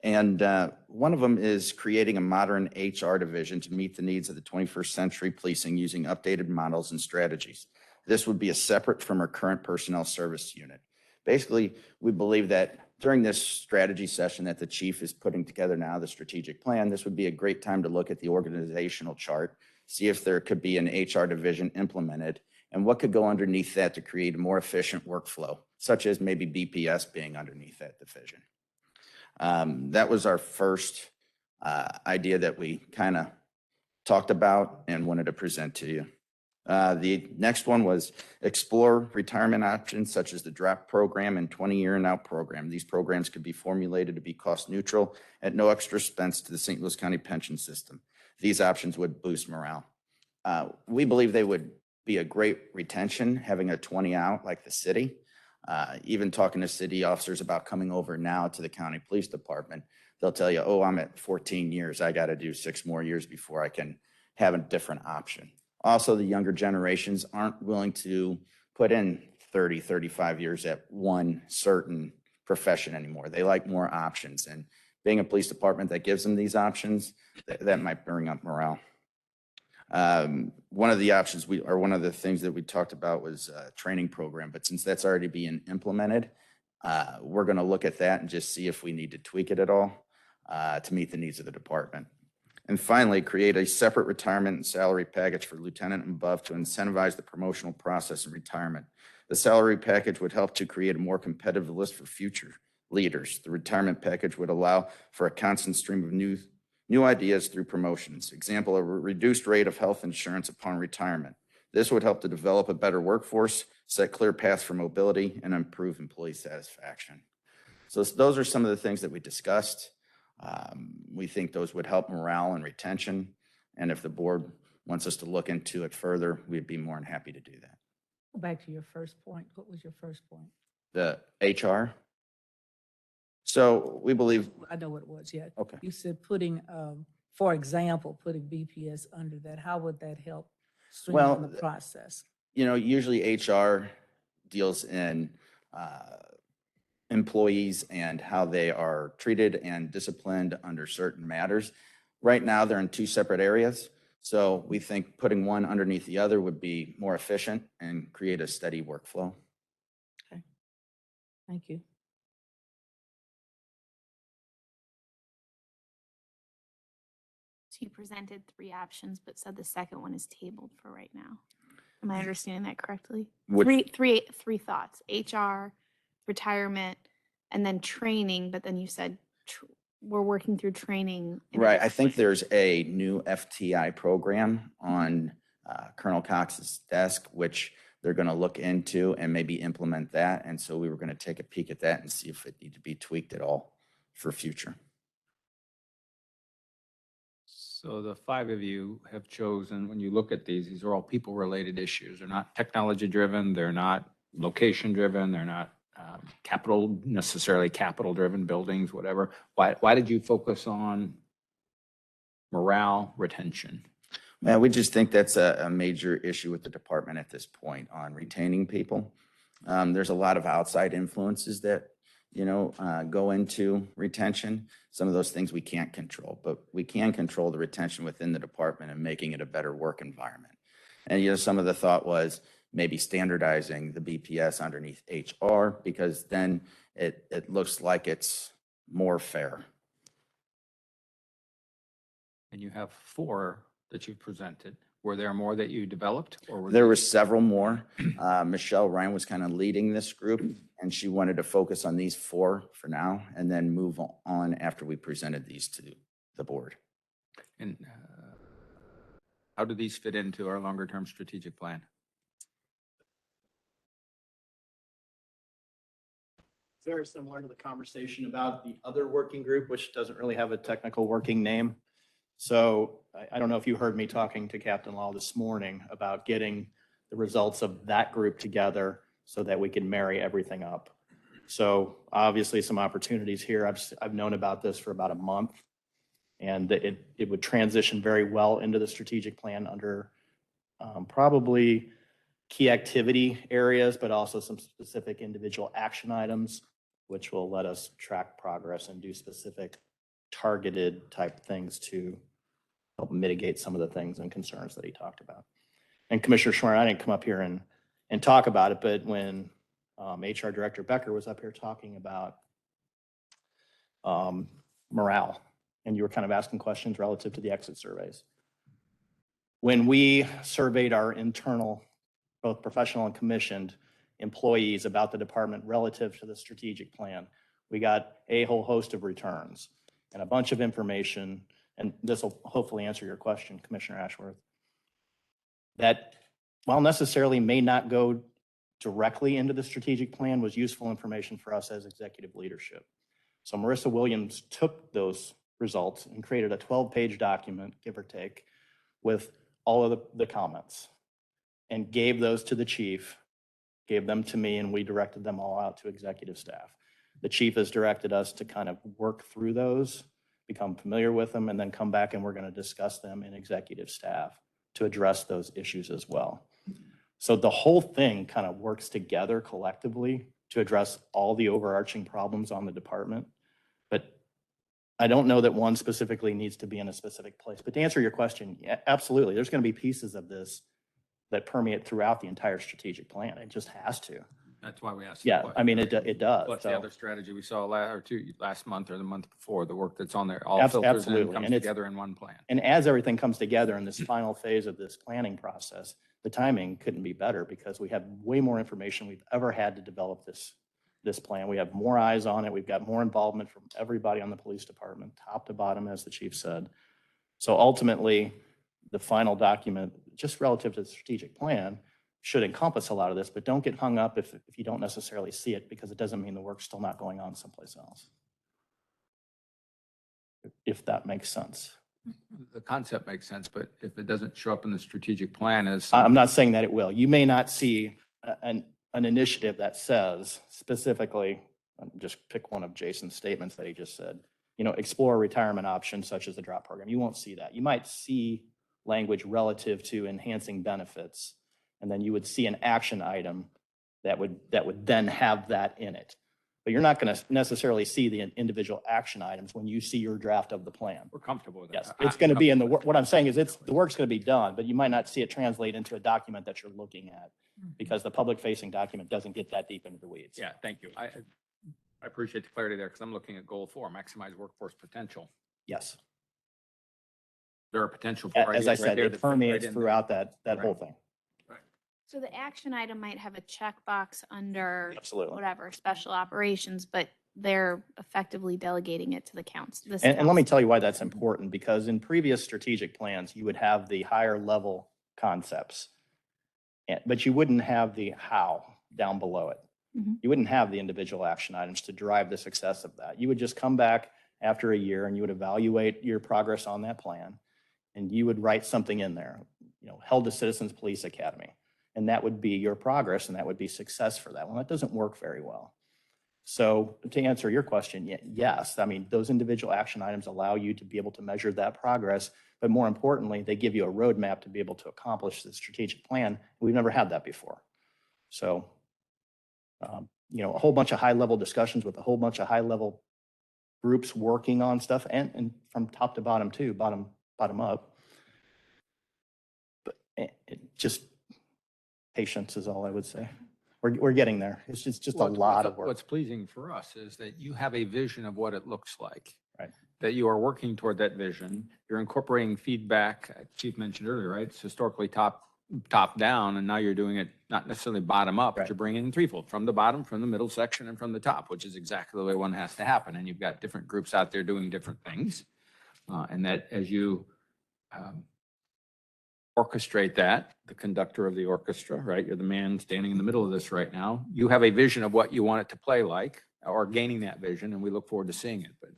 Speaker 16: And one of them is creating a modern HR division to meet the needs of the 21st century policing using updated models and strategies. This would be a separate from our current personnel service unit. Basically, we believe that during this strategy session that the chief is putting together now, the strategic plan, this would be a great time to look at the organizational chart, see if there could be an HR division implemented, and what could go underneath that to create a more efficient workflow, such as maybe BPS being underneath that division. That was our first idea that we kind of talked about and wanted to present to you. The next one was explore retirement options such as the DRAP program and 20-year and out program. These programs could be formulated to be cost neutral at no extra expense to the St. Louis County pension system. These options would boost morale. We believe they would be a great retention, having a 20 out like the city. Even talking to city officers about coming over now to the county police department, they'll tell you, oh, I'm at 14 years. I got to do 6 more years before I can have a different option. Also, the younger generations aren't willing to put in 30, 35 years at one certain profession anymore. They like more options. And being a police department that gives them these options, that might bring up morale. One of the options one of the things that we talked about was a training program, but since that's already being implemented, we're going to look at that and just see if we need to tweak it at all to meet the needs of the department. And finally, create a separate retirement and salary package for lieutenant and above to incentivize the promotional process in retirement. The salary package would help to create a more competitive list for future leaders. The retirement package would allow for a constant stream of new ideas through promotions. Example, a reduced rate of health insurance upon retirement. This would help to develop a better workforce, set clear paths for mobility, and improve employee satisfaction. So those are some of the things that we discussed. We think those would help morale and retention. And if the board wants us to look into it further, we'd be more than happy to do that.
Speaker 9: Go back to your first point. What was your first point?
Speaker 16: The HR. So we believe,
Speaker 9: I know what it was, yeah.
Speaker 16: okay.
Speaker 9: You said putting, for example, putting BPS under that, how would that help streamline the process?
Speaker 16: You know, usually HR deals in employees and how they are treated and disciplined under certain matters. Right now, they're in two separate areas. So we think putting one underneath the other would be more efficient and create a steady workflow.
Speaker 9: Okay. Thank you.
Speaker 8: So you presented 3 options, but said the second one is tabled for right now. Am I understanding that correctly?
Speaker 16: Which-
Speaker 8: Three thoughts: HR, retirement, and then training. But then you said we're working through training.
Speaker 16: Right. I think there's a new FTI program on Colonel Cox's desk, which they're going to look into and maybe implement that. And so we were going to take a peek at that and see if it needs to be tweaked at all for future.
Speaker 1: So the 5 of you have chosen, when you look at these are all people-related issues. They're not technology-driven, they're not location-driven, they're not necessarily capital-driven buildings, whatever. Why did you focus on morale, retention?
Speaker 16: Man, we just think that's a major issue with the department at this point on retaining people. There's a lot of outside influences that, go into retention. Some of those things we can't control, but we can control the retention within the department and making it a better work environment. And, some of the thought was maybe standardizing the BPS underneath HR, because then it looks like it's more fair.
Speaker 1: And you have 4 that you've presented. Were there more that you developed, or were
Speaker 16: There were several more. Michelle Ryan was kind of leading this group, and she wanted to focus on these 4 for now and then move on after we presented these to the board.
Speaker 1: And how do these fit into our longer-term strategic plan?
Speaker 11: Very similar to the conversation about the other working group, which doesn't really have a technical working name. So I don't know if you heard me talking to Captain Law this morning about getting the results of that group together so that we can marry everything up. So obviously some opportunities here. I've known about this for about a month, and it would transition very well into the strategic plan under probably key activity areas, but also some specific individual action items, which will let us track progress and do specific targeted type things to help mitigate some of the things and concerns that he talked about. And Commissioner Schwerin, I didn't come up here and talk about it, but when HR Director Becker was up here talking about morale, and you were kind of asking questions relative to the exit surveys. When we surveyed our internal, both professional and commissioned employees about the department relative to the strategic plan, we got a whole host of returns and a bunch of information, and this will hopefully answer your question, Commissioner Ashworth, that while necessarily may not go directly into the strategic plan, was useful information for us as executive leadership. So Marissa Williams took those results and created a 12-page document, give or take, with all of the comments, and gave those to the chief, gave them to me, and we directed them all out to executive staff. The chief has directed us to kind of work through those, become familiar with them, and then come back and we're going to discuss them in executive staff to address those issues as well. So the whole thing kind of works together collectively to address all the overarching problems on the department. But I don't know that one specifically needs to be in a specific place. But to answer your question, yeah, absolutely. There's going to be pieces of this that permeate throughout the entire strategic plan. It just has to.
Speaker 1: That's why we asked. the
Speaker 11: Yeah,
Speaker 1: question.
Speaker 11: I mean, it does.
Speaker 1: What's
Speaker 11: So-
Speaker 1: the other strategy we saw last month or the month before, the work that's on there, all
Speaker 11: Abs-
Speaker 1: filters in,
Speaker 11: absolutely.
Speaker 1: comes
Speaker 11: And it's-
Speaker 1: together in one plan.
Speaker 11: And as everything comes together in this final phase of this planning process, the timing couldn't be better because we have way more information we've ever had to develop this plan. We have more eyes on it. We've got more involvement from everybody on the police department, top to bottom, as the chief said. So ultimately, the final document just relative to the strategic plan, should encompass a lot of this, but don't get hung up if you don't necessarily see it, because it doesn't mean the work's still not going on someplace else. If that makes sense.
Speaker 1: The concept makes sense, but if it doesn't show up in the strategic plan as.
Speaker 11: I'm not saying that it will. You may not see an initiative that says specifically, just pick one of Jason's statements that he just said, explore retirement options such as the drop program. You won't see that. You might see language relative to enhancing benefits, and then you would see an action item that would then have that in it. But you're not going to necessarily see the individual action items when you see your draft of the plan.
Speaker 1: We're comfortable with that.
Speaker 11: Yes, it's going to be in the, what I'm saying is the work's going to be done, but you might not see it translate into a document that you're looking at, because the public facing document doesn't get that deep into the weeds.
Speaker 1: Yeah, thank you. I appreciate the clarity there, because I'm looking at goal 4, maximize workforce potential.
Speaker 11: Yes.
Speaker 1: There are potential for.
Speaker 11: As I
Speaker 1: ideas right
Speaker 11: said,
Speaker 1: there
Speaker 11: it
Speaker 1: that fit right
Speaker 11: permeates
Speaker 1: in.
Speaker 11: throughout that whole
Speaker 1: Right.
Speaker 11: thing.
Speaker 8: So the action item might have a checkbox under
Speaker 11: Absolutely.
Speaker 8: whatever, special operations, but they're effectively delegating it to the council.
Speaker 11: And let me tell you why that's important, because in previous strategic plans, you would have the higher level concepts, but you wouldn't have the how down below it.
Speaker 8: Mhm.
Speaker 11: You wouldn't have the individual action items to drive the success of that. You would just come back after a year and you would evaluate your progress on that plan, and you would write something in there, held to Citizens Police Academy. And that would be your progress, and that would be success for that. Well, that doesn't work very well. So to answer your question, yes, I mean, those individual action items allow you to be able to measure that progress, but more importantly, they give you a roadmap to be able to accomplish the strategic plan. We've never had that before. So, a whole bunch of high-level discussions with a whole bunch of high-level groups working on stuff, and from top to bottom too, bottom up. But just patience is all I would say. We're getting there. It's just a lot of work.
Speaker 1: What's pleasing for us is that you have a vision of what it looks like.
Speaker 11: Right.
Speaker 1: That you are working toward that vision. You're incorporating feedback, Chief mentioned earlier, right? It's historically top down, and now you're doing it not necessarily bottom up, but you're bringing in threefold, from the bottom, from the middle section, and from the top, which is exactly the way one has to happen. And you've got different groups out there doing different things. And that as you orchestrate that, the conductor of the orchestra, right? You're the man standing in the middle of this right now. You have a vision of what you want it to play like, or gaining that vision, and we look forward to seeing it. But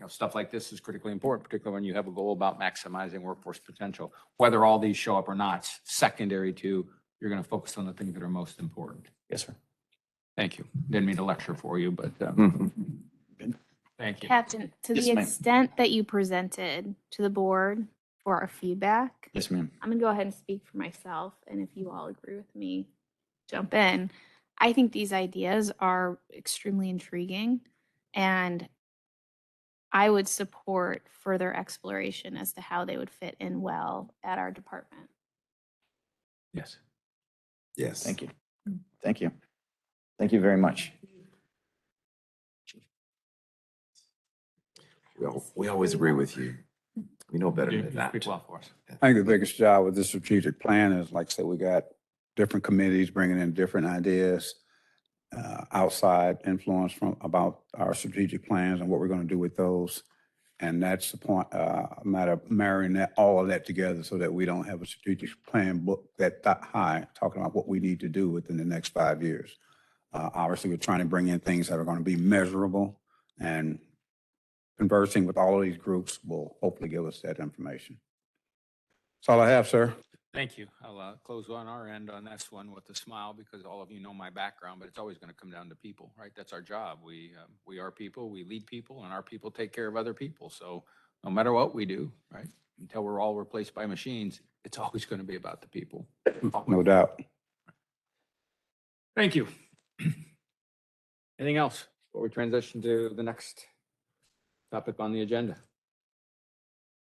Speaker 1: stuff like this is critically important, particularly when you have a goal about maximizing workforce potential. Whether all these show up or not, secondary to, you're going to focus on the things that are most important.
Speaker 11: Yes, sir.
Speaker 1: Thank you. Didn't mean to lecture for you, but thank you.
Speaker 8: Captain, to
Speaker 16: Yes,
Speaker 8: the
Speaker 16: ma'am.
Speaker 8: extent that you presented to the board for our feedback,
Speaker 16: Yes, ma'am.
Speaker 8: I'm gonna go ahead and speak for myself, and if you all agree with me, jump in. I think these ideas are extremely intriguing, and I would support further exploration as to how they would fit in well at our department.
Speaker 1: Yes.
Speaker 16: Yes. Thank you. Thank you. Thank you very much.
Speaker 7: We always agree with you. We know better
Speaker 1: You
Speaker 7: than that.
Speaker 1: speak well for us.
Speaker 3: I think the biggest job with this strategic plan is, like I said, we got different committees bringing in different ideas, outside influence about our strategic plans and what we're going to do with those. And that's the point, a matter of marrying all of that together so that we don't have a strategic plan book that high, talking about what we need to do within the next 5 years. Obviously, we're trying to bring in things that are going to be measurable, and conversing with all of these groups will hopefully give us that information. That's all I have, sir.
Speaker 1: Thank you. I'll close on our end on this one with a smile, because all of you know my background, but it's always going to come down to people, right? That's our job. We are people, we lead people, and our people take care of other people. So no matter what we do, right, until we're all replaced by machines, it's always going to be about the people.
Speaker 3: No doubt.
Speaker 1: Thank you. Anything else before we transition to the next topic on the agenda?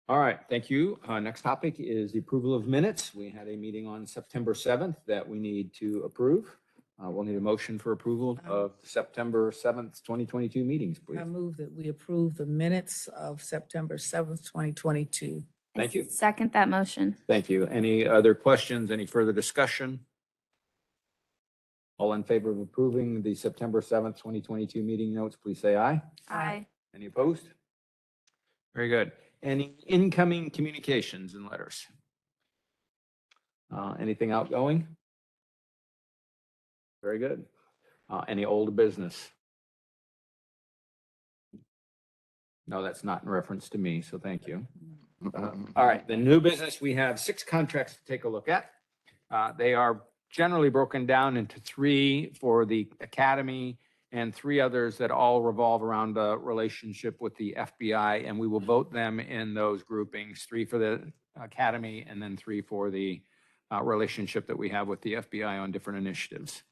Speaker 1: All right, thank you. Next topic is the approval of minutes. We had a meeting on September 7th that we need to approve. We'll need a motion for approval of September 7th, 2022 meetings, please.
Speaker 9: I move that we approve the minutes of September 7th, 2022.
Speaker 1: Thank you.
Speaker 8: Second that motion.
Speaker 1: Thank you. Any other questions? Any further discussion? All in favor of approving the September 7th, 2022 meeting notes, please say aye.
Speaker 8: Aye.
Speaker 1: Any opposed? Very good. Any incoming communications and letters? Anything outgoing? Very good. Any old business? No, that's not in reference to me, so thank you. All right, the new business, we have 6 contracts to take a look at. They are generally broken down into 3 for the academy and 3 others that all revolve around a relationship with the FBI, and we will vote them in those groupings, 3 for the academy and then 3 for the relationship that we have with the FBI on different initiatives.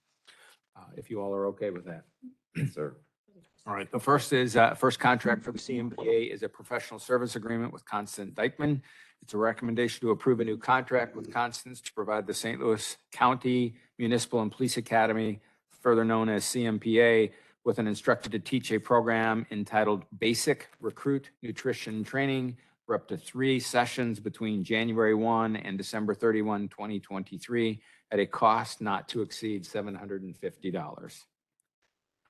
Speaker 1: If you all are okay with that.
Speaker 7: Yes, sir.
Speaker 1: All right, the first is, first contract for the CMPA is a professional service agreement with Constance Dykeman. It's a recommendation to approve a new contract with Constance to provide the St. Louis County Municipal and Police Academy, further known as CMPA, with an instructor to teach a program entitled Basic Recruit Nutrition Training for up to 3 sessions between January 1 and December 31, 2023, at a cost not to exceed $750.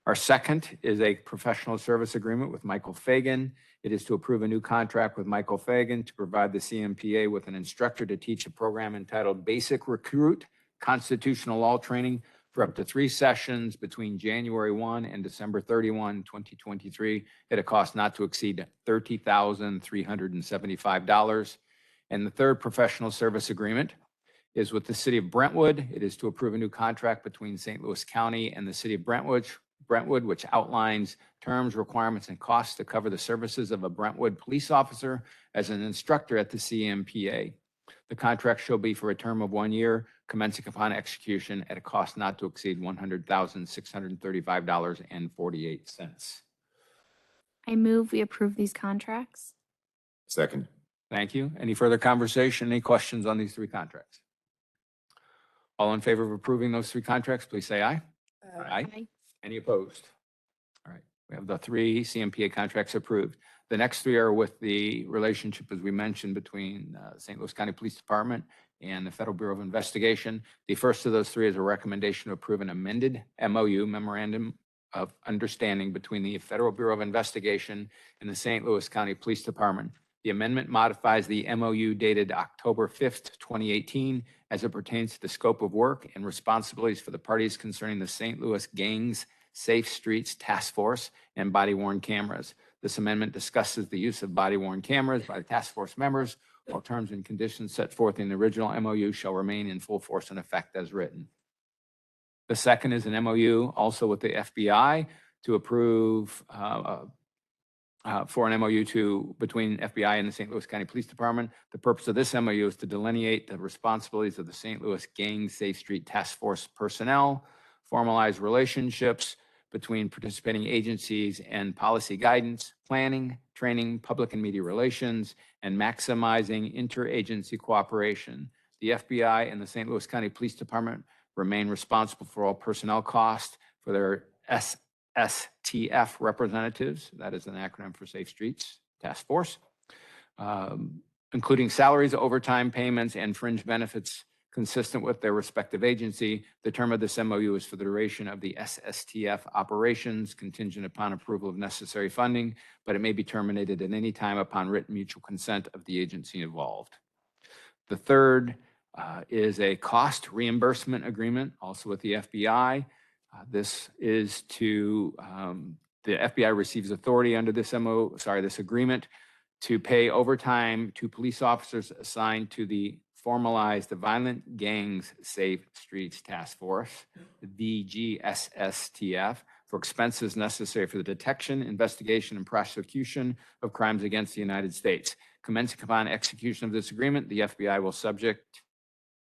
Speaker 1: Our second is a professional service agreement with Michael Fagan. It is to approve a new contract with Michael Fagan to provide the CMPA with an instructor to teach a program entitled Basic Recruit Constitutional Law Training for up to 3 sessions between January 1 and December 31, 2023, at a cost not to exceed $30,375. And the third professional service agreement is with the city of Brentwood. It is to approve a new contract between St. Louis County and the city of Brentwood, which outlines terms, requirements, and costs to cover the services of a Brentwood police officer as an instructor at the CMPA. The contract shall be for a term of 1 year, commencing upon execution at a cost not to exceed $100,635.48.
Speaker 8: I move we approve these contracts.
Speaker 7: Second.
Speaker 1: Thank you. Any further conversation? Any questions on these 3 contracts? All in favor of approving those 3 contracts, please say aye. Aye. Any opposed? All right, we have the 3 CMPA contracts approved. The next 3 are with the relationship, as we mentioned, between St. Louis County Police Department and the Federal Bureau of Investigation. The first of those 3 is a recommendation to approve an amended MOU, Memorandum of Understanding, between the Federal Bureau of Investigation and the St. Louis County Police Department. The amendment modifies the MOU dated October 5th, 2018, as it pertains to the scope of work and responsibilities for the parties concerning the St. Louis Gangs Safe Streets Task Force and body-worn cameras. This amendment discusses the use of body-worn cameras by the task force members, while terms and conditions set forth in the original MOU shall remain in full force and effect as written. The second is an MOU also with the FBI to approve for an MOU between FBI and the St. Louis County Police Department. The purpose of this MOU is to delineate the responsibilities of the St. Louis Gang Safe Street Task Force personnel, formalize relationships between participating agencies and policy guidance, planning, training, public and media relations, and maximizing interagency cooperation. The FBI and the St. Louis County Police Department remain responsible for all personnel costs for their STF representatives, that is an acronym for Safe Streets Task Force, including salaries, overtime payments, and fringe benefits consistent with their respective agency. The term of this MOU is for the duration of the SSTF operations, contingent upon approval of necessary funding, but it may be terminated at any time upon written mutual consent of the agency involved. The third is a cost reimbursement agreement, also with the FBI. This is to, the FBI receives authority under this this agreement to pay overtime to police officers assigned to the formalized the Violent Gangs Safe Streets Task Force, the VGSSTF, for expenses necessary for the detection, investigation, and prosecution of crimes against the United States. Commencing upon execution of this agreement, the FBI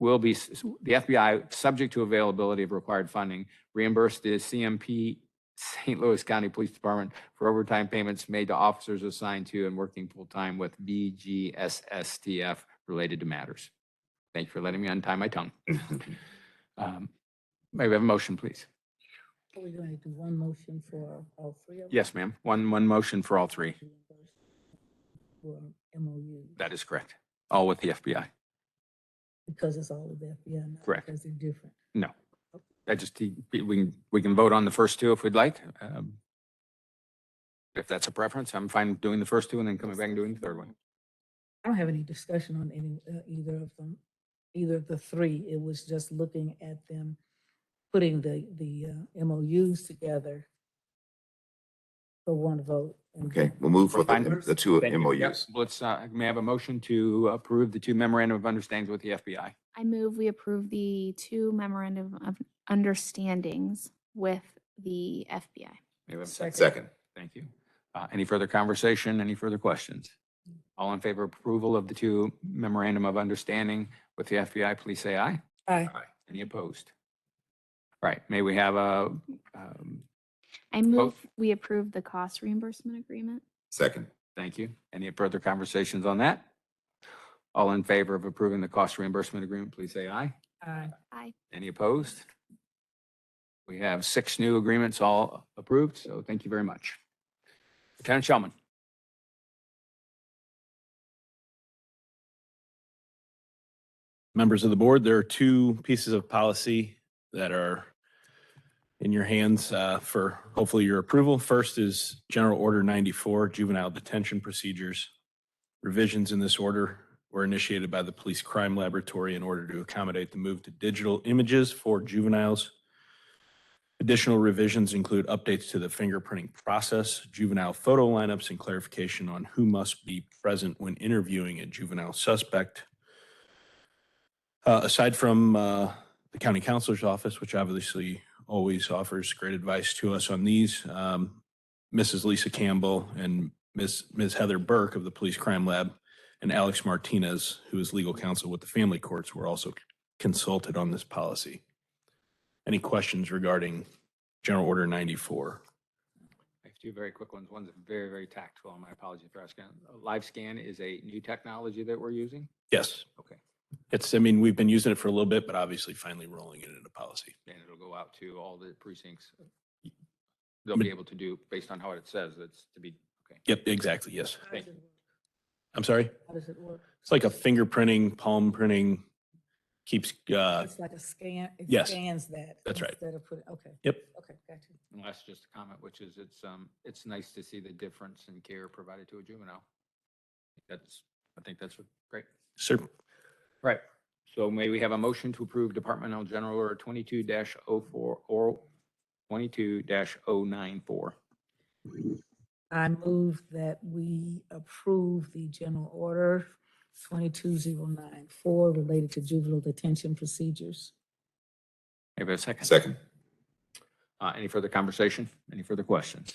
Speaker 1: the FBI, subject to availability of required funding, reimburse the CMP St. Louis County Police Department for overtime payments made to officers assigned to and working full-time with VGSSTF related to matters. Thank you for letting me untie my tongue. May we have a motion, please?
Speaker 9: Are we going to do one motion for all 3 of them?
Speaker 1: Yes, ma'am. One motion for all 3.
Speaker 9: For MOU,
Speaker 1: That is correct. All with the FBI.
Speaker 9: because it's all of the FBI, not
Speaker 1: Correct.
Speaker 9: because they're different.
Speaker 1: No. We can vote on the first 2 if we'd like. If that's a preference, I'm fine doing the first 2 and then coming back and doing the third one.
Speaker 9: I don't have any discussion on either of them. either of the three. It was just looking at them, putting the MOUs together for one vote. And
Speaker 7: Okay, we'll move for
Speaker 1: Fine.
Speaker 7: the two
Speaker 1: Thank you. Yep.
Speaker 7: MOUs.
Speaker 1: Let's, may I have a motion to approve the two memorandum of understandings with the FBI?
Speaker 8: I move we approve the two memorandum of understandings with the FBI.
Speaker 1: May we have a
Speaker 7: Second.
Speaker 1: Thank you. Any further conversation? Any further questions? All in favor of approval of the two memorandum of understanding with the FBI, please say aye.
Speaker 9: Aye.
Speaker 1: Any opposed? Right, may we have a,
Speaker 8: I move we approve the cost reimbursement agreement.
Speaker 7: Second.
Speaker 1: thank you. Any further conversations on that? All in favor of approving the cost reimbursement agreement, please say aye.
Speaker 9: Aye.
Speaker 8: Aye.
Speaker 1: Any opposed? We have 6 new agreements all approved, so thank you very much. Lieutenant Shellman.
Speaker 12: Members of the board, there are two pieces of policy that are in your hands for hopefully your approval. First is General Order 94, Juvenile Detention Procedures. Revisions in this order were initiated by the Police Crime Laboratory in order to accommodate the move to digital images for juveniles. Additional revisions include updates to the fingerprinting process, juvenile photo lineups, and clarification on who must be present when interviewing a juvenile suspect. Aside from the county counselor's office, which obviously always offers great advice to us on these, Mrs. Lisa Campbell and Ms. Heather Burke of the Police Crime Lab and Alex Martinez, who is legal counsel with the family courts, were also consulted on this policy. Any questions regarding General Order 94?
Speaker 1: I have 2 very quick ones. One's very, very tactful, and my apologies for asking. Live scan is a new technology that we're using?
Speaker 12: Yes.
Speaker 1: Okay.
Speaker 12: I mean, we've been using it for a little bit, but obviously finally rolling it into policy.
Speaker 1: And it'll go out to all the precincts. They'll be able to do, based on how it says, it's to be, okay.
Speaker 12: Yep, exactly, yes.
Speaker 9: How does it work?
Speaker 12: I'm sorry?
Speaker 9: How does it work?
Speaker 12: It's like a fingerprinting, palm printing, keeps,
Speaker 9: It's like a scan, it
Speaker 12: yes.
Speaker 9: scans that.
Speaker 12: That's right.
Speaker 9: Instead of putting, okay.
Speaker 12: Yep.
Speaker 9: Okay, got you.
Speaker 1: And that's just a comment, which is it's nice to see the difference in care provided to a juvenile. I think that's great.
Speaker 12: Sir.
Speaker 1: Right. So may we have a motion to approve Departmental General Order 22-04 or 22-094?
Speaker 9: I move that we approve the general order 22094 related to juvenile detention procedures.
Speaker 1: Maybe a second.
Speaker 7: Second.
Speaker 1: Any further conversation? Any further questions?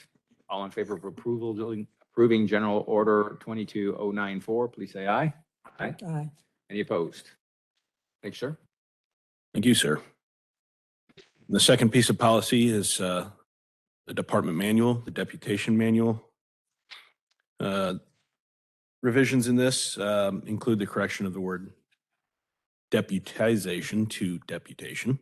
Speaker 1: All in favor of approving General Order 22094, please say aye. Aye.
Speaker 9: Aye.
Speaker 1: Any opposed? Thank you, sir.
Speaker 12: Thank you, sir. The second piece of policy is the department manual, the deputation manual. Revisions in this include the correction of the word deputization to deputation.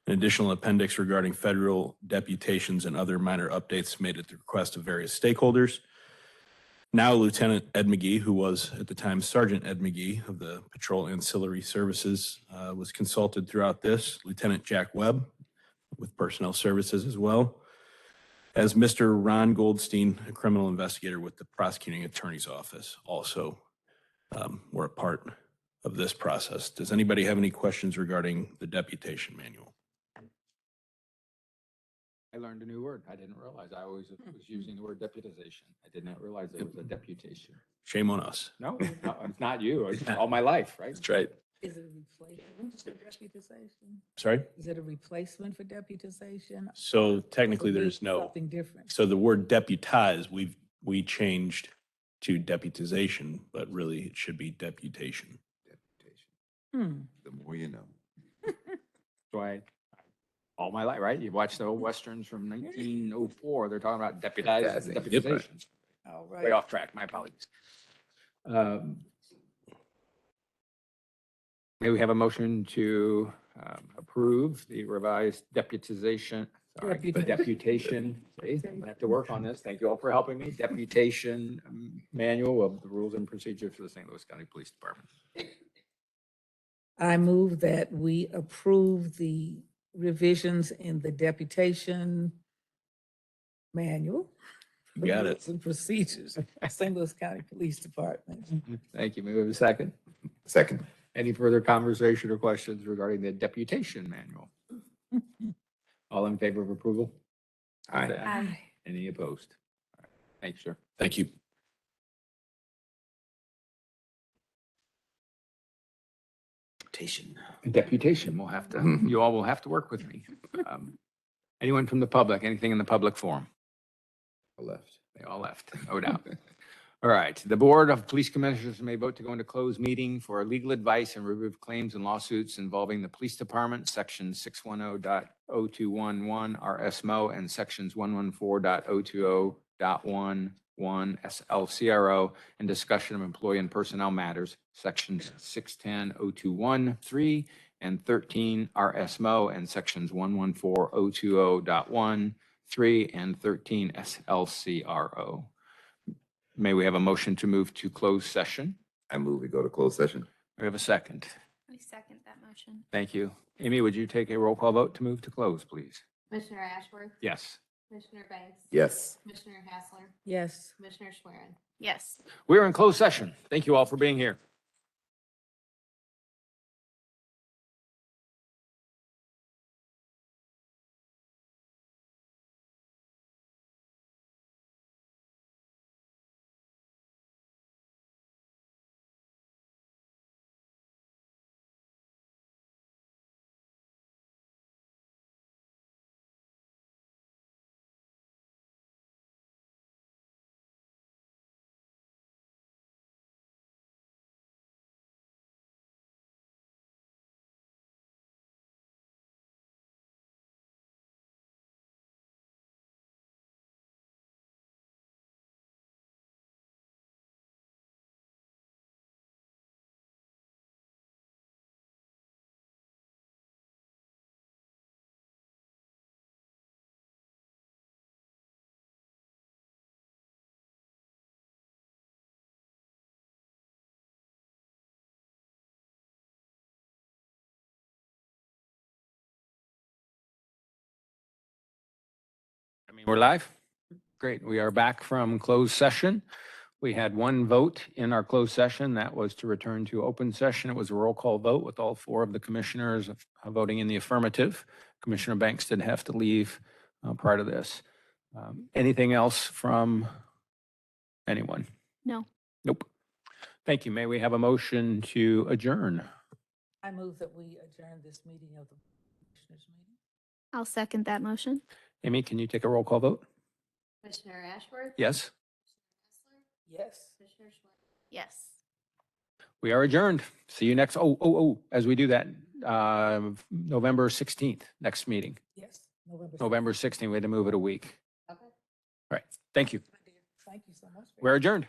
Speaker 12: An additional appendix regarding federal deputations and other minor updates made at the request of various stakeholders. Now Lieutenant Ed McGee, who was at the time Sergeant Ed McGee of the Patrol Ancillary Services, was consulted throughout this. Lieutenant Jack Webb with Personnel Services as well. As Mr. Ron Goldstein, a criminal investigator with the Prosecuting Attorney's Office, also were a part of this process. Does anybody have any questions regarding the deputation manual?
Speaker 1: I learned a new word. I didn't realize. I always was using the word deputization. I did not realize it was a deputation.
Speaker 12: Shame on us.
Speaker 1: No, no, it's not you. It's all my life, right?
Speaker 12: That's right.
Speaker 9: Is it a replacement for deputization?
Speaker 12: Sorry?
Speaker 9: Is it a replacement for deputization?
Speaker 12: So technically
Speaker 9: Or
Speaker 12: there's no,
Speaker 9: Something different.
Speaker 12: so the word deputize, we changed to deputization, but really it should be deputation.
Speaker 9: Hmm.
Speaker 7: The more you know.
Speaker 1: So all my life, right? You watch the old Westerns from 1904. They're talking about deputization.
Speaker 7: Yep.
Speaker 1: Deputization.
Speaker 9: All
Speaker 1: Way
Speaker 9: right.
Speaker 1: off track. My apologies. May we have a motion to approve the revised deputization, sorry, deputation, see, I have to work on this. Thank you all for helping me. Deputation manual of the rules and procedures for the St. Louis County Police Department.
Speaker 9: I move that we approve the revisions in the deputation manual.
Speaker 12: You got it.
Speaker 9: Rules and procedures, St. Louis County Police Department.
Speaker 1: Thank you. May we have a second?
Speaker 7: Second.
Speaker 1: Any further conversation or questions regarding the deputation manual? All in favor of approval?
Speaker 7: Aye.
Speaker 1: Any opposed? All right. Thanks, sir.
Speaker 12: Thank you.
Speaker 1: Deputation, we'll have to, you all will have to work with me. Anyone from the public, anything in the public forum?
Speaker 7: Left.
Speaker 1: They all left, no doubt. All right, the Board of Police Commissioners may vote to go into closed meeting for legal advice and review of claims and lawsuits involving the Police Department, Section 610.0211 RSMO and Sections 114.020.11 SLCRO, and discussion of employee and personnel matters, Sections 610.0213 and 13 RSMO and Sections 114.020.1, 3, and 13 SLCRO. May we have a motion to move to closed session?
Speaker 7: I move we go to closed session.
Speaker 1: We have a second.
Speaker 8: I second that motion.
Speaker 1: Thank you. Amy, would you take a roll call vote to move to close, please?
Speaker 17: Commissioner Ashworth?
Speaker 1: Yes.
Speaker 17: Commissioner Banks?
Speaker 7: Yes.
Speaker 17: Commissioner Hassler?
Speaker 9: Yes.
Speaker 17: Commissioner Schwerin?
Speaker 8: Yes.
Speaker 1: We're in closed session. Thank you all for being here. We're live? Great. We are back from closed session. We had one vote in our closed session. That was to return to open session. It was a roll call vote with all 4 of the commissioners voting in the affirmative. Commissioner Banks did have to leave prior to this. Anything else from anyone?
Speaker 8: No.
Speaker 1: Nope. Thank you. May we have a motion to adjourn?
Speaker 9: I move that we adjourn this meeting of the commissioners meeting.
Speaker 8: I'll second that motion.
Speaker 1: Amy, can you take a roll call vote?
Speaker 17: Commissioner Ashworth?
Speaker 1: Yes.
Speaker 9: Yes.
Speaker 17: Commissioner Schwerin?
Speaker 8: Yes.
Speaker 1: We are adjourned. See you next, as we do that, November 16th, next meeting.
Speaker 9: Yes. November.
Speaker 1: November 16th, we had to move it a week.
Speaker 17: Okay.
Speaker 1: All right, thank you.
Speaker 9: Thank you so much.
Speaker 1: We're adjourned.